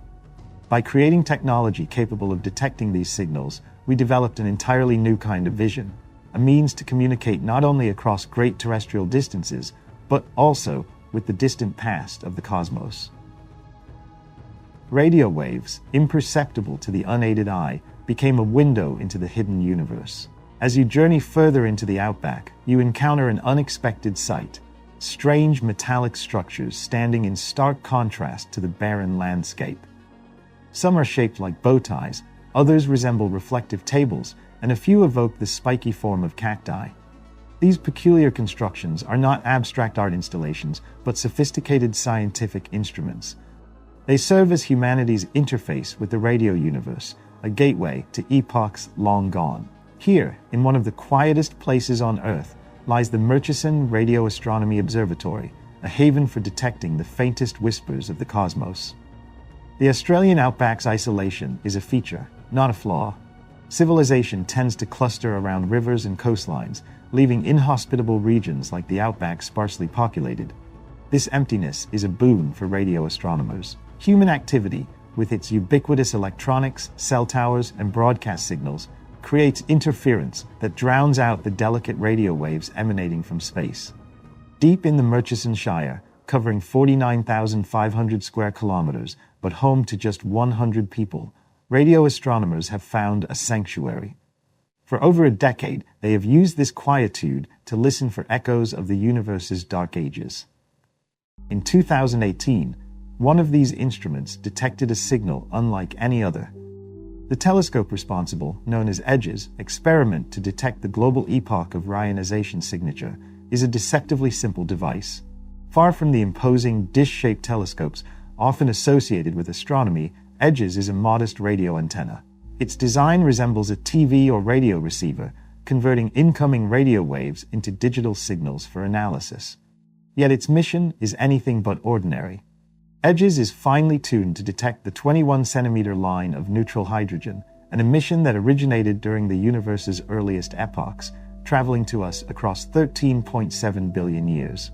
By creating technology capable of detecting these signals, we developed an entirely new kind of vision, a means to communicate not only across great terrestrial distances, but also with the distant past of the cosmos. Radio waves, imperceptible to the unaided eye, became a window into the hidden universe. As you journey further into the outback, you encounter an unexpected sight: strange metallic structures standing in stark contrast to the barren landscape. Some are shaped like bow ties, others resemble reflective tables, and a few evoke the spiky form of cacti. These peculiar constructions are not abstract art installations, but sophisticated scientific instruments. They serve as humanity's interface with the radio universe, a gateway to epochs long gone. Here, in one of the quietest places on Earth, lies the Murchison Radio Astronomy Observatory, a haven for detecting the faintest whispers of the cosmos. The Australian outback's isolation is a feature, not a flaw. Civilization tends to cluster around rivers and coastlines, leaving inhospitable regions like the outback sparsely populated. This emptiness is a boon for radio astronomers. Human activity, with its ubiquitous electronics, cell towers, and broadcast signals, creates interference that drowns out the delicate radio waves emanating from space. Deep in the Murchison Shire, covering 49,500 square kilometers, but home to just 100 people, radio astronomers have found a sanctuary. For over a decade, they have used this quietude to listen for echoes of the universe's dark ages. In 2018, one of these instruments detected a signal unlike any other. The telescope responsible, known as EDGES, experiment to detect the global epoch of Rayonization signature, is a deceptively simple device. Far from the imposing dish-shaped telescopes often associated with astronomy, EDGES is a modest radio antenna. Its design resembles a TV or radio receiver, converting incoming radio waves into digital signals for analysis. Yet its mission is anything but ordinary. EDGES is finely tuned to detect the 21-centimeter line of neutral hydrogen, an emission that originated during the universe's earliest epochs, traveling to us across 13.7 billion years.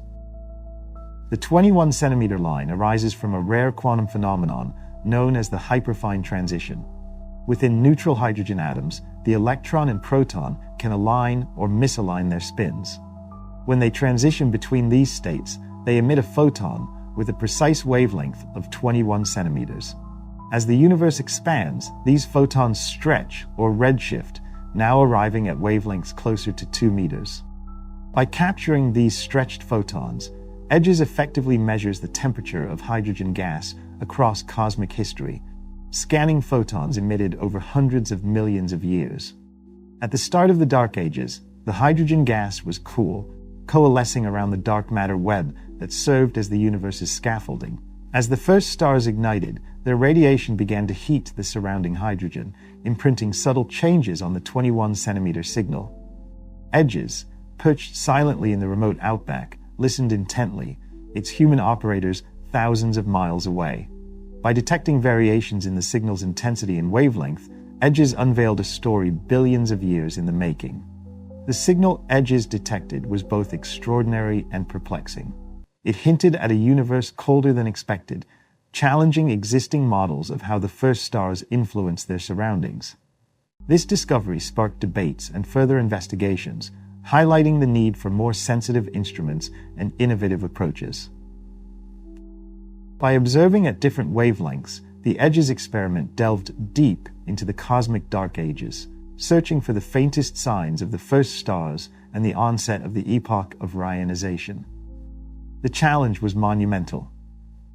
The 21-centimeter line arises from a rare quantum phenomenon known as the hyperfine transition. Within neutral hydrogen atoms, the electron and proton can align or misalign their spins. When they transition between these states, they emit a photon with a precise wavelength of 21 centimeters. As the universe expands, these photons stretch or redshift, now arriving at wavelengths closer to 2 meters. By capturing these stretched photons, EDGES effectively measures the temperature of hydrogen gas across cosmic history, scanning photons emitted over hundreds of millions of years. At the start of the Dark Ages, the hydrogen gas was cool, coalescing around the dark matter web that served as the universe's scaffolding. As the first stars ignited, their radiation began to heat the surrounding hydrogen, imprinting subtle changes on the 21-centimeter signal. EDGES, perched silently in the remote outback, listened intently, its human operators thousands of miles away. By detecting variations in the signal's intensity and wavelength, EDGES unveiled a story billions of years in the making. The signal EDGES detected was both extraordinary and perplexing. It hinted at a universe colder than expected, challenging existing models of how the first stars influenced their surroundings. This discovery sparked debates and further investigations, highlighting the need for more sensitive instruments and innovative approaches. By observing at different wavelengths, the EDGES experiment delved deep into the cosmic dark ages, searching for the faintest signs of the first stars and the onset of the epoch of Rayonization. The challenge was monumental.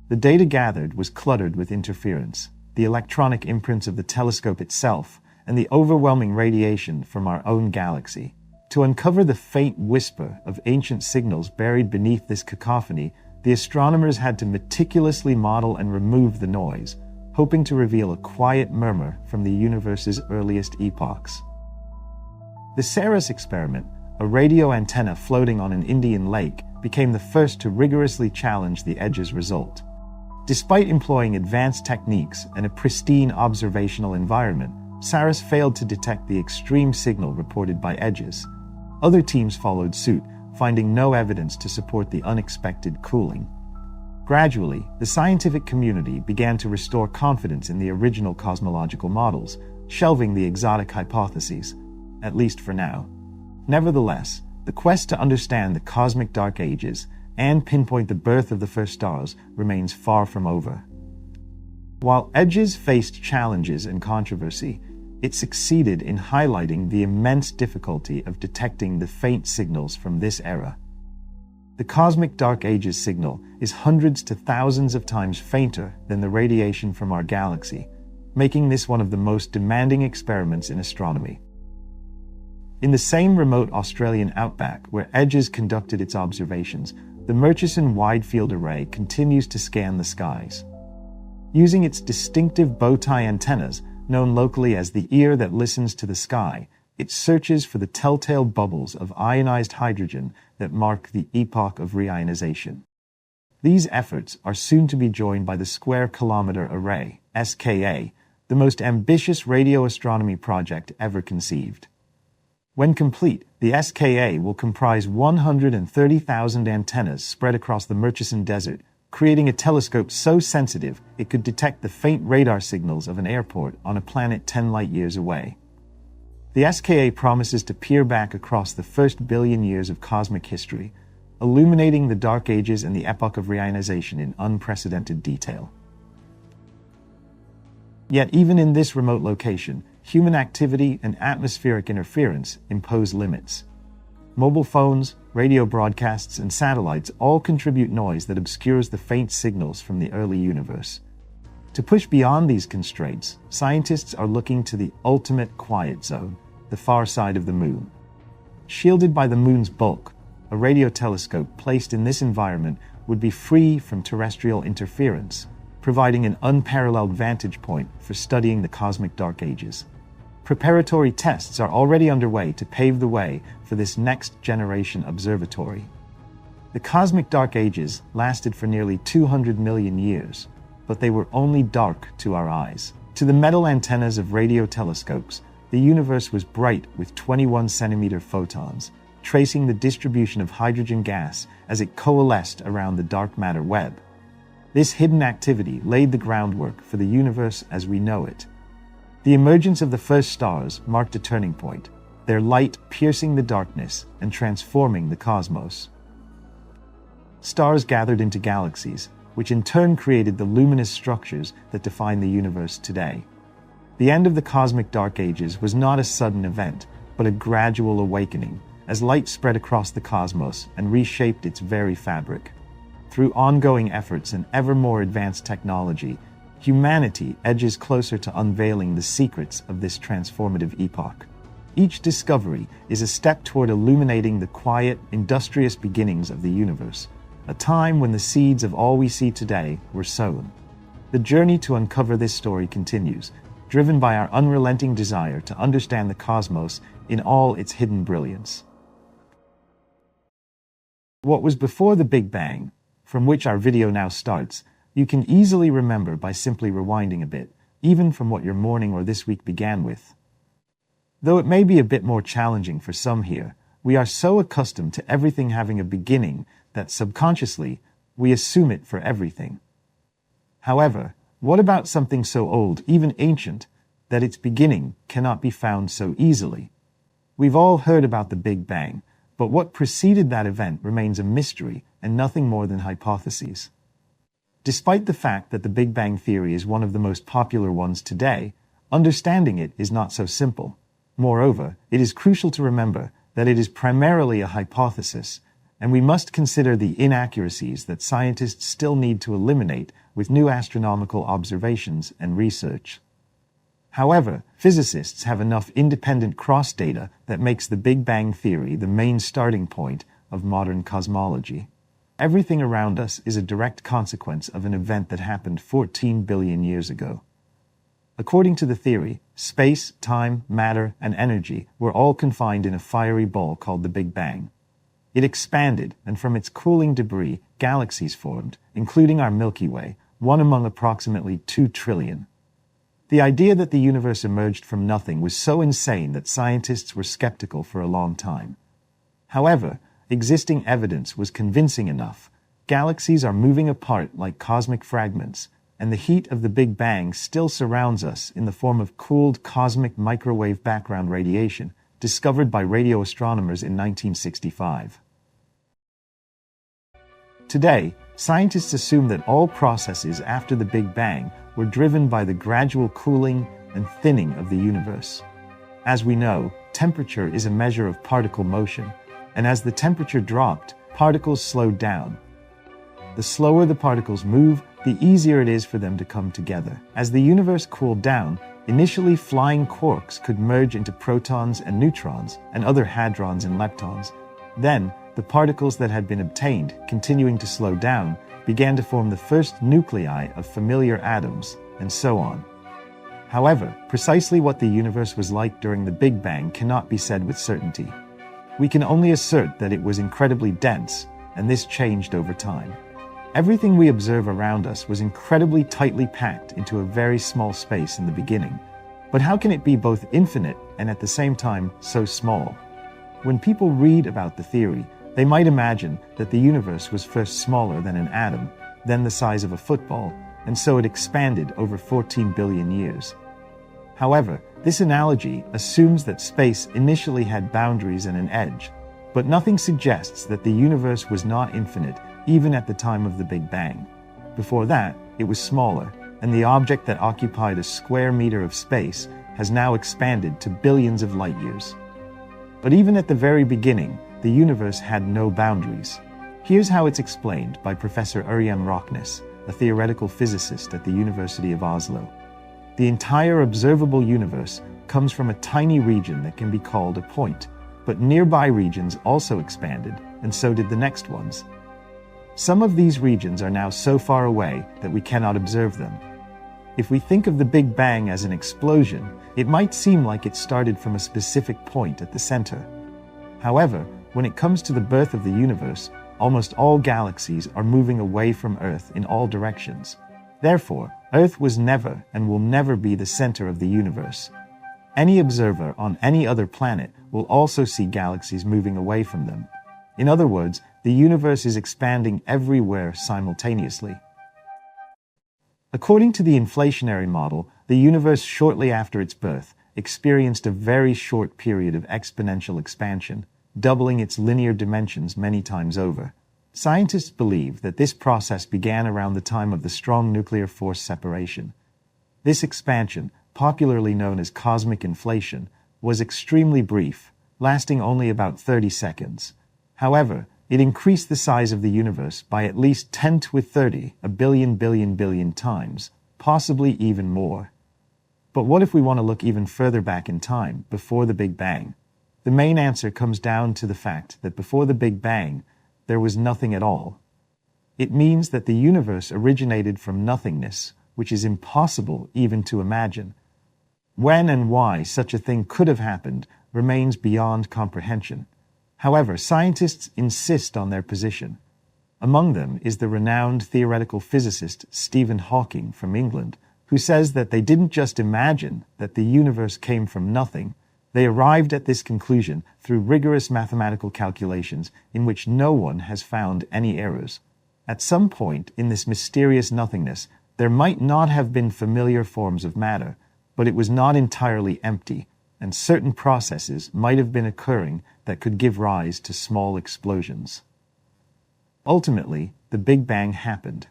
The data gathered was cluttered with interference, the electronic imprints of the telescope itself, and the overwhelming radiation from our own galaxy. To uncover the faint whisper of ancient signals buried beneath this cacophony, the astronomers had to meticulously model and remove the noise, hoping to reveal a quiet murmur from the universe's earliest epochs. The Ceres experiment, a radio antenna floating on an Indian lake, became the first to rigorously challenge the EDGES result. Despite employing advanced techniques and a pristine observational environment, Ceres failed to detect the extreme signal reported by EDGES. Other teams followed suit, finding no evidence to support the unexpected cooling. Gradually, the scientific community began to restore confidence in the original cosmological models, shelving the exotic hypotheses, at least for now. Nevertheless, the quest to understand the cosmic dark ages and pinpoint the birth of the first stars remains far from over. While EDGES faced challenges and controversy, it succeeded in highlighting the immense difficulty of detecting the faint signals from this era. The cosmic dark ages signal is hundreds to thousands of times fainter than the radiation from our galaxy, making this one of the most demanding experiments in astronomy. In the same remote Australian outback where EDGES conducted its observations, the Murchison Wide Field Array continues to scan the skies. Using its distinctive bow-tie antennas, known locally as the ear that listens to the sky, it searches for the telltale bubbles of ionized hydrogen that mark the epoch of reionization. These efforts are soon to be joined by the Square Kilometre Array, SKA, the most ambitious radio astronomy project ever conceived. When complete, the SKA will comprise 130,000 antennas spread across the Murchison Desert, creating a telescope so sensitive it could detect the faint radar signals of an airport on a planet 10 light-years away. The SKA promises to peer back across the first billion years of cosmic history, illuminating the dark ages and the epoch of reionization in unprecedented detail. Yet even in this remote location, human activity and atmospheric interference impose limits. Mobile phones, radio broadcasts, and satellites all contribute noise that obscures the faint signals from the early universe. To push beyond these constraints, scientists are looking to the ultimate quiet zone, the far side of the moon. Shielded by the moon's bulk, a radio telescope placed in this environment would be free from terrestrial interference, providing an unparalleled vantage point for studying the cosmic dark ages. Preparatory tests are already underway to pave the way for this next-generation observatory. The cosmic dark ages lasted for nearly 200 million years, but they were only dark to our eyes. To the metal antennas of radio telescopes, the universe was bright with 21-centimeter photons, tracing the distribution of hydrogen gas as it coalesced around the dark matter web. This hidden activity laid the groundwork for the universe as we know it. The emergence of the first stars marked a turning point, their light piercing the darkness and transforming the cosmos. Stars gathered into galaxies, which in turn created the luminous structures that define the universe today. The end of the cosmic dark ages was not a sudden event, but a gradual awakening, as light spread across the cosmos and reshaped its very fabric. Through ongoing efforts and ever more advanced technology, humanity edges closer to unveiling the secrets of this transformative epoch. Each discovery is a step toward illuminating the quiet, industrious beginnings of the universe, a time when the seeds of all we see today were sown. The journey to uncover this story continues, driven by our unrelenting desire to understand the cosmos in all its hidden brilliance. What was before the Big Bang, from which our video now starts, you can easily remember by simply rewinding a bit, even from what your morning or this week began with. Though it may be a bit more challenging for some here, we are so accustomed to everything having a beginning that subconsciously we assume it for everything. However, what about something so old, even ancient, that its beginning cannot be found so easily? We've all heard about the Big Bang, but what preceded that event remains a mystery and nothing more than hypotheses. Despite the fact that the Big Bang theory is one of the most popular ones today, understanding it is not so simple. Moreover, it is crucial to remember that it is primarily a hypothesis, and we must consider the inaccuracies that scientists still need to eliminate with new astronomical observations and research. However, physicists have enough independent cross-data that makes the Big Bang theory the main starting point of modern cosmology. Everything around us is a direct consequence of an event that happened 14 billion years ago. According to the theory, space, time, matter, and energy were all confined in a fiery ball called the Big Bang. It expanded, and from its cooling debris, galaxies formed, including our Milky Way, one among approximately 2 trillion. The idea that the universe emerged from nothing was so insane that scientists were skeptical for a long time. However, existing evidence was convincing enough. galaxies are moving apart like cosmic fragments, and the heat of the Big Bang still surrounds us in the form of cooled cosmic microwave background radiation discovered by radio astronomers in 1965. Today, scientists assume that all processes after the Big Bang were driven by the gradual cooling and thinning of the universe. As we know, temperature is a measure of particle motion, and as the temperature dropped, particles slowed down. The slower the particles move, the easier it is for them to come together. As the universe cooled down, initially flying quarks could merge into protons and neutrons and other hadrons and leptons. Then, the particles that had been obtained, continuing to slow down, began to form the first nuclei of familiar atoms, and so on. However, precisely what the universe was like during the Big Bang cannot be said with certainty. We can only assert that it was incredibly dense, and this changed over time. Everything we observe around us was incredibly tightly packed into a very small space in the beginning. But how can it be both infinite and at the same time so small? When people read about the theory, they might imagine that the universe was first smaller than an atom, then the size of a football, and so it expanded over 14 billion years. However, this analogy assumes that space initially had boundaries and an edge, but nothing suggests that the universe was not infinite even at the time of the Big Bang. Before that, it was smaller, and the object that occupied a square meter of space has now expanded to billions of light years. But even at the very beginning, the universe had no boundaries. Here's how it's explained by Professor Ørjan Rocknes, a theoretical physicist at the University of Oslo. The entire observable universe comes from a tiny region that can be called a point, but nearby regions also expanded, and so did the next ones. Some of these regions are now so far away that we cannot observe them. If we think of the Big Bang as an explosion, it might seem like it started from a specific point at the center. However, when it comes to the birth of the universe, almost all galaxies are moving away from Earth in all directions. Therefore, Earth was never and will never be the center of the universe. Any observer on any other planet will also see galaxies moving away from them. In other words, the universe is expanding everywhere simultaneously. According to the inflationary model, the universe shortly after its birth experienced a very short period of exponential expansion, doubling its linear dimensions many times over. Scientists believe that this process began around the time of the strong nuclear force separation. This expansion, popularly known as cosmic inflation, was extremely brief, lasting only about 30 seconds. However, it increased the size of the universe by at least 10 to the 30, a billion times, possibly even more. But what if we want to look even further back in time, before the Big Bang? The main answer comes down to the fact that before the Big Bang, there was nothing at all. It means that the universe originated from nothingness, which is impossible even to imagine. When and why such a thing could have happened remains beyond comprehension. However, scientists insist on their position. Among them is the renowned theoretical physicist Stephen Hawking from England, who says that they didn't just imagine that the universe came from nothing. They arrived at this conclusion through rigorous mathematical calculations in which no one has found any errors. At some point in this mysterious nothingness, there might not have been familiar forms of matter, but it was not entirely empty, and certain processes might have been occurring that could give rise to small explosions. Ultimately, the Big Bang happened.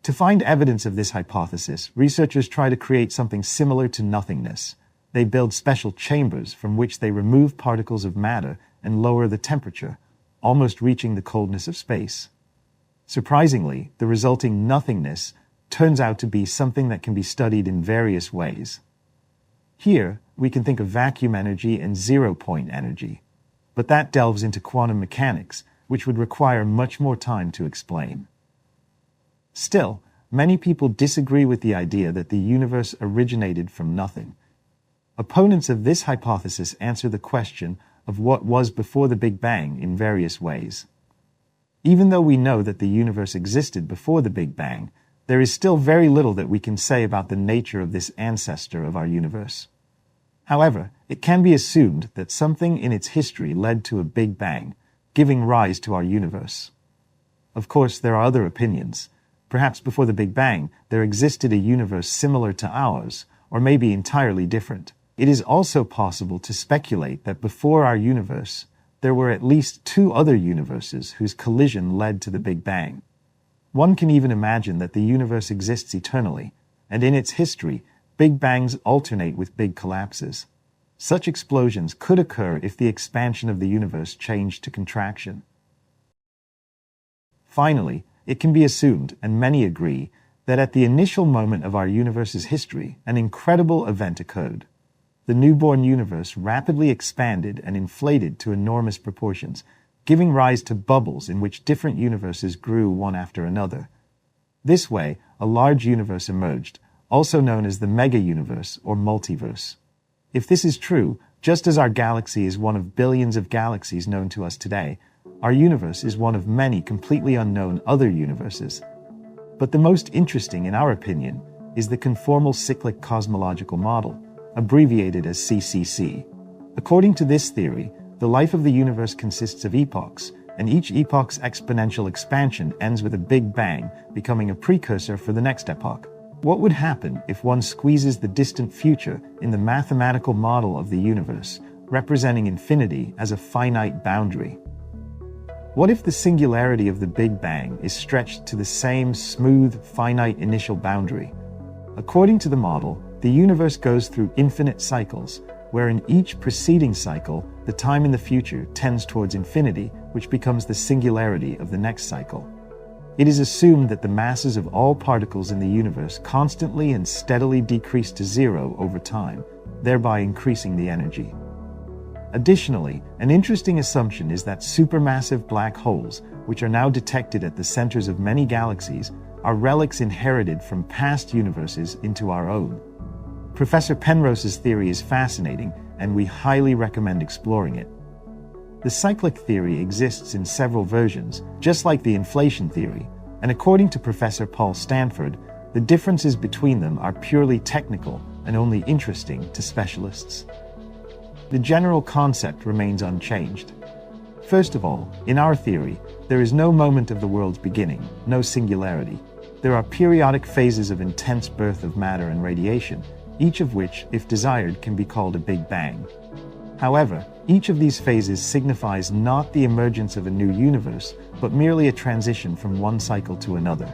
To find evidence of this hypothesis, researchers try to create something similar to nothingness. They build special chambers from which they remove particles of matter and lower the temperature, almost reaching the coldness of space. Surprisingly, the resulting nothingness turns out to be something that can be studied in various ways. Here, we can think of vacuum energy and zero-point energy, but that delves into quantum mechanics, which would require much more time to explain. Still, many people disagree with the idea that the universe originated from nothing. Opponents of this hypothesis answer the question of what was before the Big Bang in various ways. Even though we know that the universe existed before the Big Bang, there is still very little that we can say about the nature of this ancestor of our universe. However, it can be assumed that something in its history led to a Big Bang, giving rise to our universe. Of course, there are other opinions. Perhaps before the Big Bang, there existed a universe similar to ours, or maybe entirely different. It is also possible to speculate that before our universe, there were at least two other universes whose collision led to the Big Bang. One can even imagine that the universe exists eternally, and in its history, Big Bangs alternate with big collapses. Such explosions could occur if the expansion of the universe changed to contraction. Finally, it can be assumed, and many agree, that at the initial moment of our universe's history, an incredible event occurred. The newborn universe rapidly expanded and inflated to enormous proportions, giving rise to bubbles in which different universes grew one after another. This way, a large universe emerged, also known as the mega-universe or multiverse. If this is true, just as our galaxy is one of billions of galaxies known to us today, our universe is one of many completely unknown other universes. But the most interesting, in our opinion, is the conformal cyclic cosmological model, abbreviated as CCC. According to this theory, the life of the universe consists of epochs, and each epoch's exponential expansion ends with a Big Bang, becoming a precursor for the next epoch. What would happen if one squeezes the distant future in the mathematical model of the universe, representing infinity as a finite boundary? What if the singularity of the Big Bang is stretched to the same smooth, finite initial boundary? According to the model, the universe goes through infinite cycles, where in each preceding cycle, the time in the future tends towards infinity, which becomes the singularity of the next cycle. It is assumed that the masses of all particles in the universe constantly and steadily decrease to zero over time, thereby increasing the energy. Additionally, an interesting assumption is that supermassive black holes, which are now detected at the centers of many galaxies, are relics inherited from past universes into our own. Professor Penrose's theory is fascinating, and we highly recommend exploring it. The cyclic theory exists in several versions, just like the inflation theory, and according to Professor Paul Stanford, the differences between them are purely technical and only interesting to specialists. The general concept remains unchanged. First of all, in our theory, there is no moment of the world's beginning, no singularity. There are periodic phases of intense birth of matter and radiation, each of which, if desired, can be called a Big Bang. However, each of these phases signifies not the emergence of a new universe, but merely a transition from one cycle to another.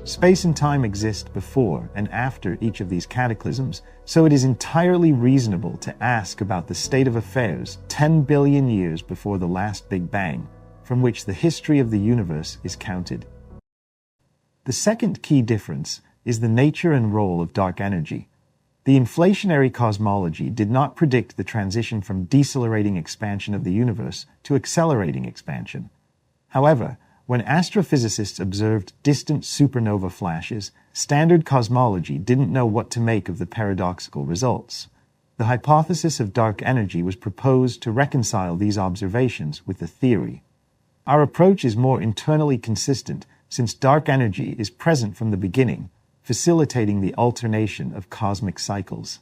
Space and time exist before and after each of these cataclysms, so it is entirely reasonable to ask about the state of affairs 10 billion years before the last Big Bang, from which the history of the universe is counted. The second key difference is the nature and role of dark energy. The inflationary cosmology did not predict the transition from decelerating expansion of the universe to accelerating expansion. However, when astrophysicists observed distant supernova flashes, standard cosmology didn't know what to make of the paradoxical results. The hypothesis of dark energy was proposed to reconcile these observations with the theory. Our approach is more internally consistent since dark energy is present from the beginning, facilitating the alternation of cosmic cycles.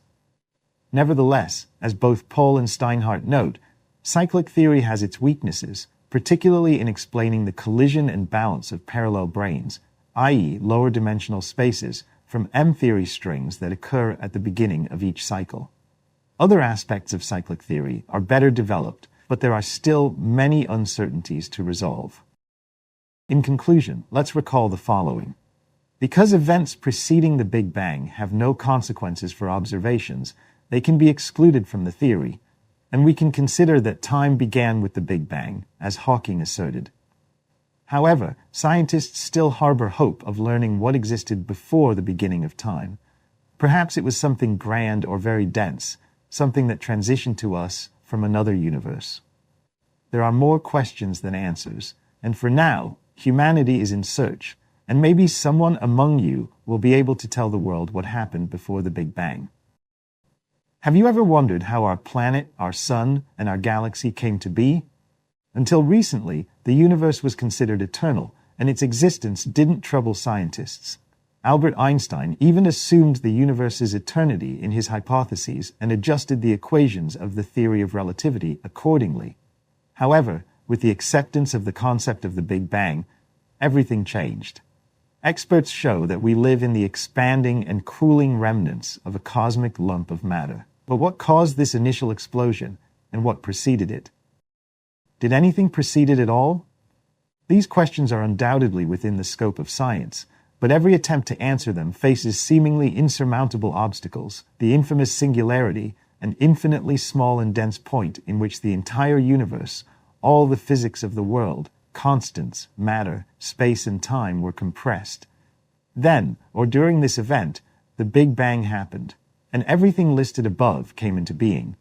Nevertheless, as both Paul and Steinhardt note, cyclic theory has its weaknesses, particularly in explaining the collision and balance of parallel branes, i.e. lower dimensional spaces, from M-theory strings that occur at the beginning of each cycle. Other aspects of cyclic theory are better developed, but there are still many uncertainties to resolve. In conclusion, let's recall the following. Because events preceding the Big Bang have no consequences for observations, they can be excluded from the theory, and we can consider that time began with the Big Bang, as Hawking asserted. However, scientists still harbor hope of learning what existed before the beginning of time. Perhaps it was something grand or very dense, something that transitioned to us from another universe. There are more questions than answers, and for now, humanity is in search, and maybe someone among you will be able to tell the world what happened before the Big Bang. Have you ever wondered how our planet, our sun, and our galaxy came to be? Until recently, the universe was considered eternal, and its existence didn't trouble scientists. Albert Einstein even assumed the universe's eternity in his hypotheses and adjusted the equations of the theory of relativity accordingly. However, with the acceptance of the concept of the Big Bang, everything changed. Experts show that we live in the expanding and cooling remnants of a cosmic lump of matter. But what caused this initial explosion, and what preceded it? Did anything precede it at all? These questions are undoubtedly within the scope of science, but every attempt to answer them faces seemingly insurmountable obstacles, the infamous singularity, an infinitely small and dense point in which the entire universe, all the physics of the world, constants, matter, space, and time were compressed. Then, or during this event, the Big Bang happened, and everything listed above came into being.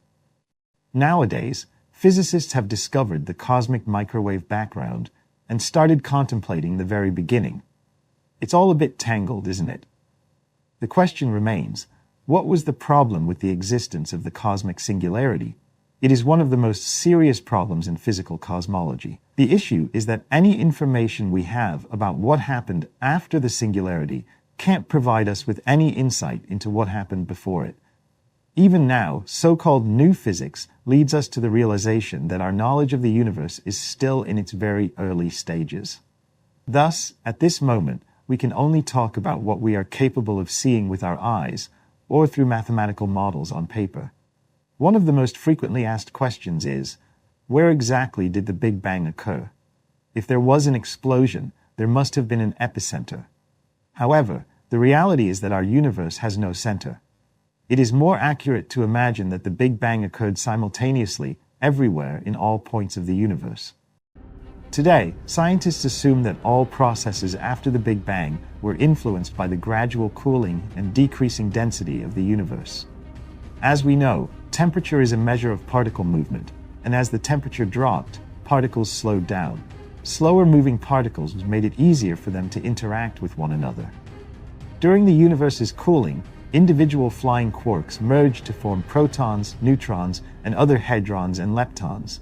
Nowadays, physicists have discovered the cosmic microwave background and started contemplating the very beginning. It's all a bit tangled, isn't it? The question remains, what was the problem with the existence of the cosmic singularity? It is one of the most serious problems in physical cosmology. The issue is that any information we have about what happened after the singularity can't provide us with any insight into what happened before it. Even now, so-called new physics leads us to the realization that our knowledge of the universe is still in its very early stages. Thus, at this moment, we can only talk about what we are capable of seeing with our eyes or through mathematical models on paper. One of the most frequently asked questions is, where exactly did the Big Bang occur? If there was an explosion, there must have been an epicenter. However, the reality is that our universe has no center. It is more accurate to imagine that the Big Bang occurred simultaneously everywhere in all points of the universe. Today, scientists assume that all processes after the Big Bang were influenced by the gradual cooling and decreasing density of the universe. As we know, temperature is a measure of particle movement, and as the temperature dropped, particles slowed down. Slower moving particles made it easier for them to interact with one another. During the universe's cooling, individual flying quarks merged to form protons, neutrons, and other hadrons and leptons.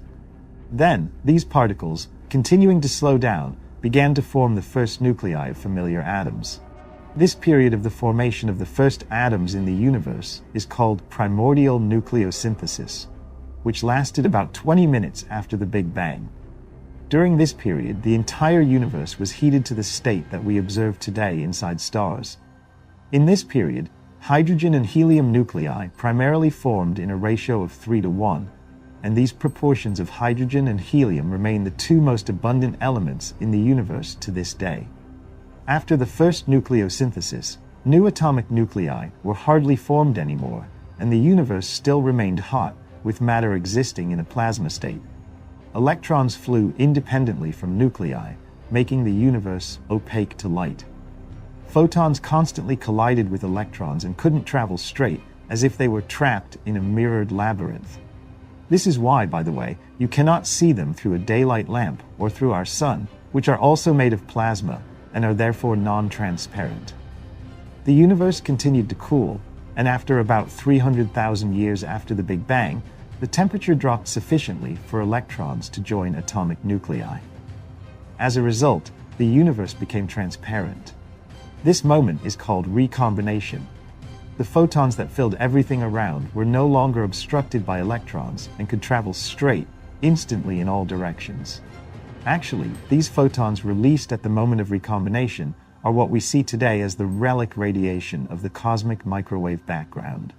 Then, these particles, continuing to slow down, began to form the first nuclei of familiar atoms. This period of the formation of the first atoms in the universe is called primordial nucleosynthesis, which lasted about 20 minutes after the Big Bang. During this period, the entire universe was heated to the state that we observe today inside stars. In this period, hydrogen and helium nuclei primarily formed in a ratio of 3:1, and these proportions of hydrogen and helium remain the two most abundant elements in the universe to this day. After the first nucleosynthesis, new atomic nuclei were hardly formed anymore, and the universe still remained hot, with matter existing in a plasma state. Electrons flew independently from nuclei, making the universe opaque to light. Photons constantly collided with electrons and couldn't travel straight, as if they were trapped in a mirrored labyrinth. This is why, by the way, you cannot see them through a daylight lamp or through our sun, which are also made of plasma and are therefore non-transparent. The universe continued to cool, and after about 300,000 years after the Big Bang, the temperature dropped sufficiently for electrons to join atomic nuclei. As a result, the universe became transparent. This moment is called recombination. The photons that filled everything around were no longer obstructed by electrons and could travel straight, instantly in all directions. Actually, these photons released at the moment of recombination are what we see today as the relic radiation of the cosmic microwave background.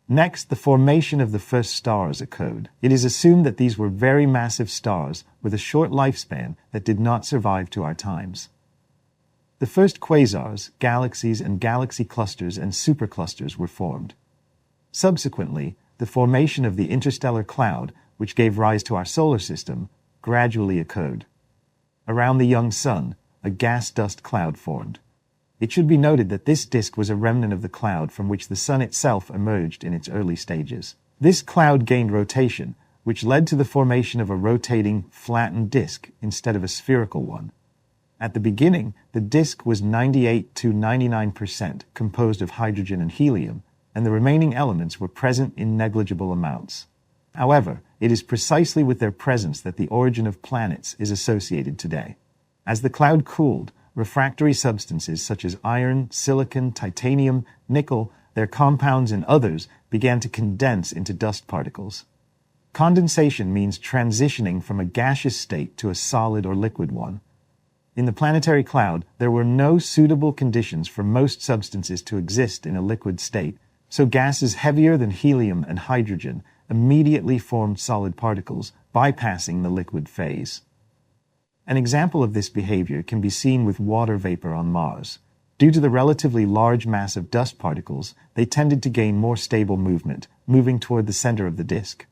Next, the formation of the first stars occurred. It is assumed that these were very massive stars with a short lifespan that did not survive to our times. The first quasars, galaxies, and galaxy clusters and superclusters were formed. Subsequently, the formation of the interstellar cloud, which gave rise to our solar system, gradually occurred. Around the young sun, a gas-dust cloud formed. It should be noted that this disk was a remnant of the cloud from which the sun itself emerged in its early stages. This cloud gained rotation, which led to the formation of a rotating, flattened disk instead of a spherical one. At the beginning, the disk was 98 to 99% composed of hydrogen and helium, and the remaining elements were present in negligible amounts. However, it is precisely with their presence that the origin of planets is associated today. As the cloud cooled, refractory substances such as iron, silicon, titanium, nickel, their compounds, and others began to condense into dust particles. Condensation means transitioning from a gaseous state to a solid or liquid one. In the planetary cloud, there were no suitable conditions for most substances to exist in a liquid state, so gases heavier than helium and hydrogen immediately formed solid particles, bypassing the liquid phase. An example of this behavior can be seen with water vapor on Mars. Due to the relatively large mass of dust particles, they tended to gain more stable movement, moving toward the center of the disk.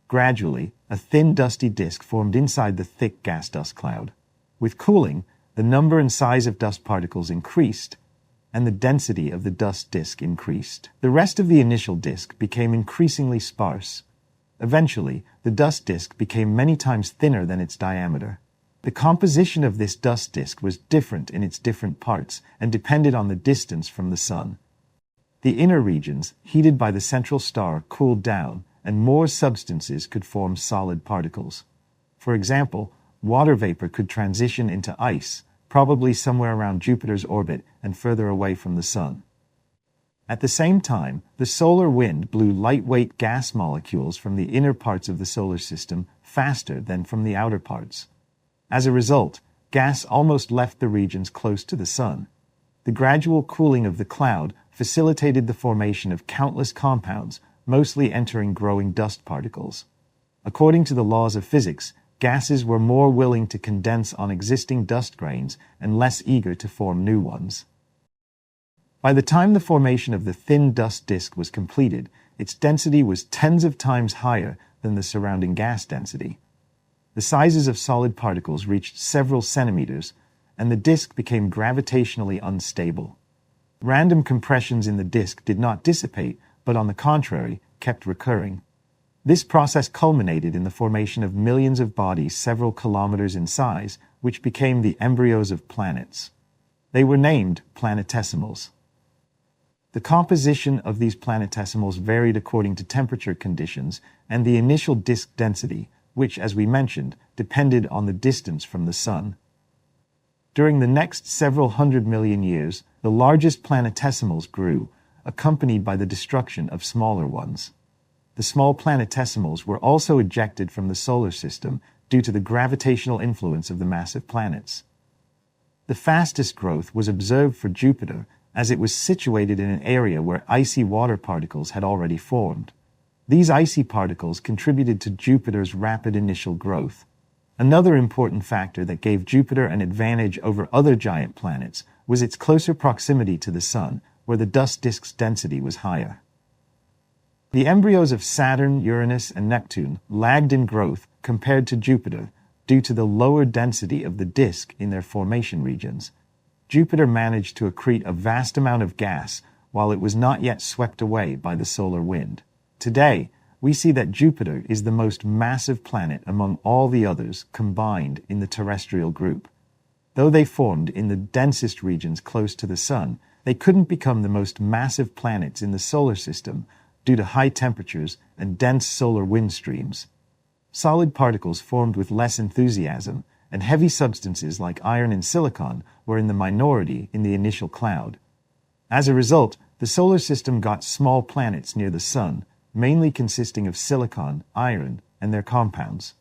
Gradually, a thin dusty disk formed inside the thick gas dust cloud. With cooling, the number and size of dust particles increased, and the density of the dust disk increased. The rest of the initial disk became increasingly sparse. Eventually, the dust disk became many times thinner than its diameter. The composition of this dust disk was different in its different parts and depended on the distance from the sun. The inner regions, heated by the central star, cooled down, and more substances could form solid particles. For example, water vapor could transition into ice, probably somewhere around Jupiter's orbit and further away from the sun. At the same time, the solar wind blew lightweight gas molecules from the inner parts of the solar system faster than from the outer parts. As a result, gas almost left the regions close to the sun. The gradual cooling of the cloud facilitated the formation of countless compounds, mostly entering growing dust particles. According to the laws of physics, gases were more willing to condense on existing dust grains and less eager to form new ones. By the time the formation of the thin dust disk was completed, its density was tens of times higher than the surrounding gas density. The sizes of solid particles reached several centimeters, and the disk became gravitationally unstable. Random compressions in the disk did not dissipate, but on the contrary, kept recurring. This process culminated in the formation of millions of bodies several kilometers in size, which became the embryos of planets. They were named planetesimals. The composition of these planetesimals varied according to temperature conditions and the initial disk density, which, as we mentioned, depended on the distance from the sun. During the next several 100 million years, the largest planetesimals grew, accompanied by the destruction of smaller ones. The small planetesimals were also ejected from the solar system due to the gravitational influence of the massive planets. The fastest growth was observed for Jupiter, as it was situated in an area where icy water particles had already formed. These icy particles contributed to Jupiter's rapid initial growth. Another important factor that gave Jupiter an advantage over other giant planets was its closer proximity to the Sun, where the dust disk's density was higher. The embryos of Saturn, Uranus, and Neptune lagged in growth compared to Jupiter due to the lower density of the disk in their formation regions. Jupiter managed to accrete a vast amount of gas while it was not yet swept away by the solar wind. Today, we see that Jupiter is the most massive planet among all the others combined in the terrestrial group. Though they formed in the densest regions close to the Sun, they couldn't become the most massive planets in the solar system due to high temperatures and dense solar wind streams. Solid particles formed with less enthusiasm, and heavy substances like iron and silicon were in the minority in the initial cloud. As a result, the solar system got small planets near the Sun, mainly consisting of silicon, iron, and their compounds.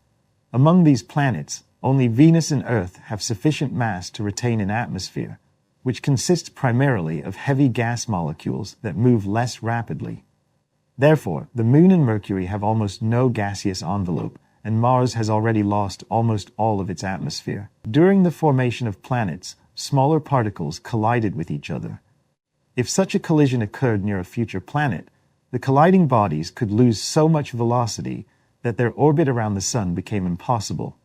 Among these planets, only Venus and Earth have sufficient mass to retain an atmosphere, which consists primarily of heavy gas molecules that move less rapidly. Therefore, the Moon and Mercury have almost no gaseous envelope, and Mars has already lost almost all of its atmosphere. During the formation of planets, smaller particles collided with each other. If such a collision occurred near a future planet, the colliding bodies could lose so much velocity that their orbit around the Sun became impossible.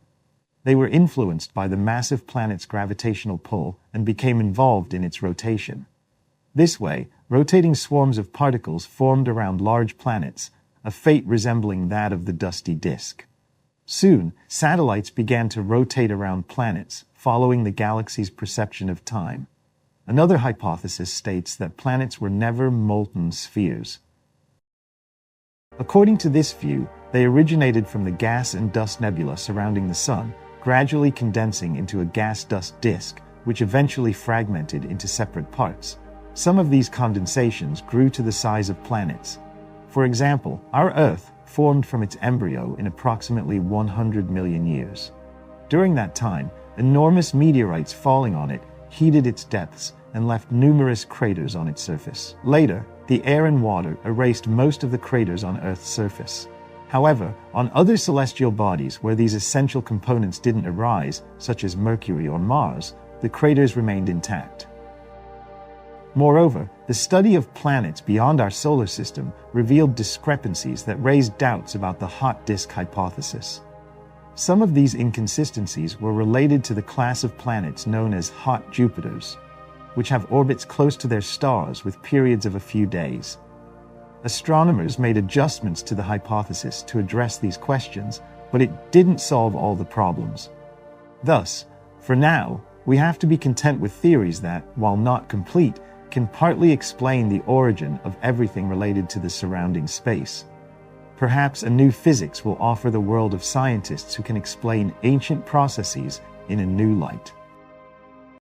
They were influenced by the massive planet's gravitational pull and became involved in its rotation. This way, rotating swarms of particles formed around large planets, a fate resembling that of the dusty disk. Soon, satellites began to rotate around planets, following the galaxy's perception of time. Another hypothesis states that planets were never molten spheres. According to this view, they originated from the gas and dust nebula surrounding the Sun, gradually condensing into a gas-dust disk, which eventually fragmented into separate parts. Some of these condensations grew to the size of planets. For example, our Earth formed from its embryo in approximately 100 million years. During that time, Enormous meteorites falling on it heated its depths and left numerous craters on its surface. Later, the air and water erased most of the craters on Earth's surface. However, on other celestial bodies where these essential components didn't arise, such as Mercury or Mars, the craters remained intact. Moreover, the study of planets beyond our solar system revealed discrepancies that raised doubts about the hot disk hypothesis. Some of these inconsistencies were related to the class of planets known as hot Jupiters, which have orbits close to their stars with periods of a few days. Astronomers made adjustments to the hypothesis to address these questions, but it didn't solve all the problems. Thus, for now, we have to be content with theories that, while not complete, can partly explain the origin of everything related to the surrounding space. Perhaps a new physics will offer the world of scientists who can explain ancient processes in a new light.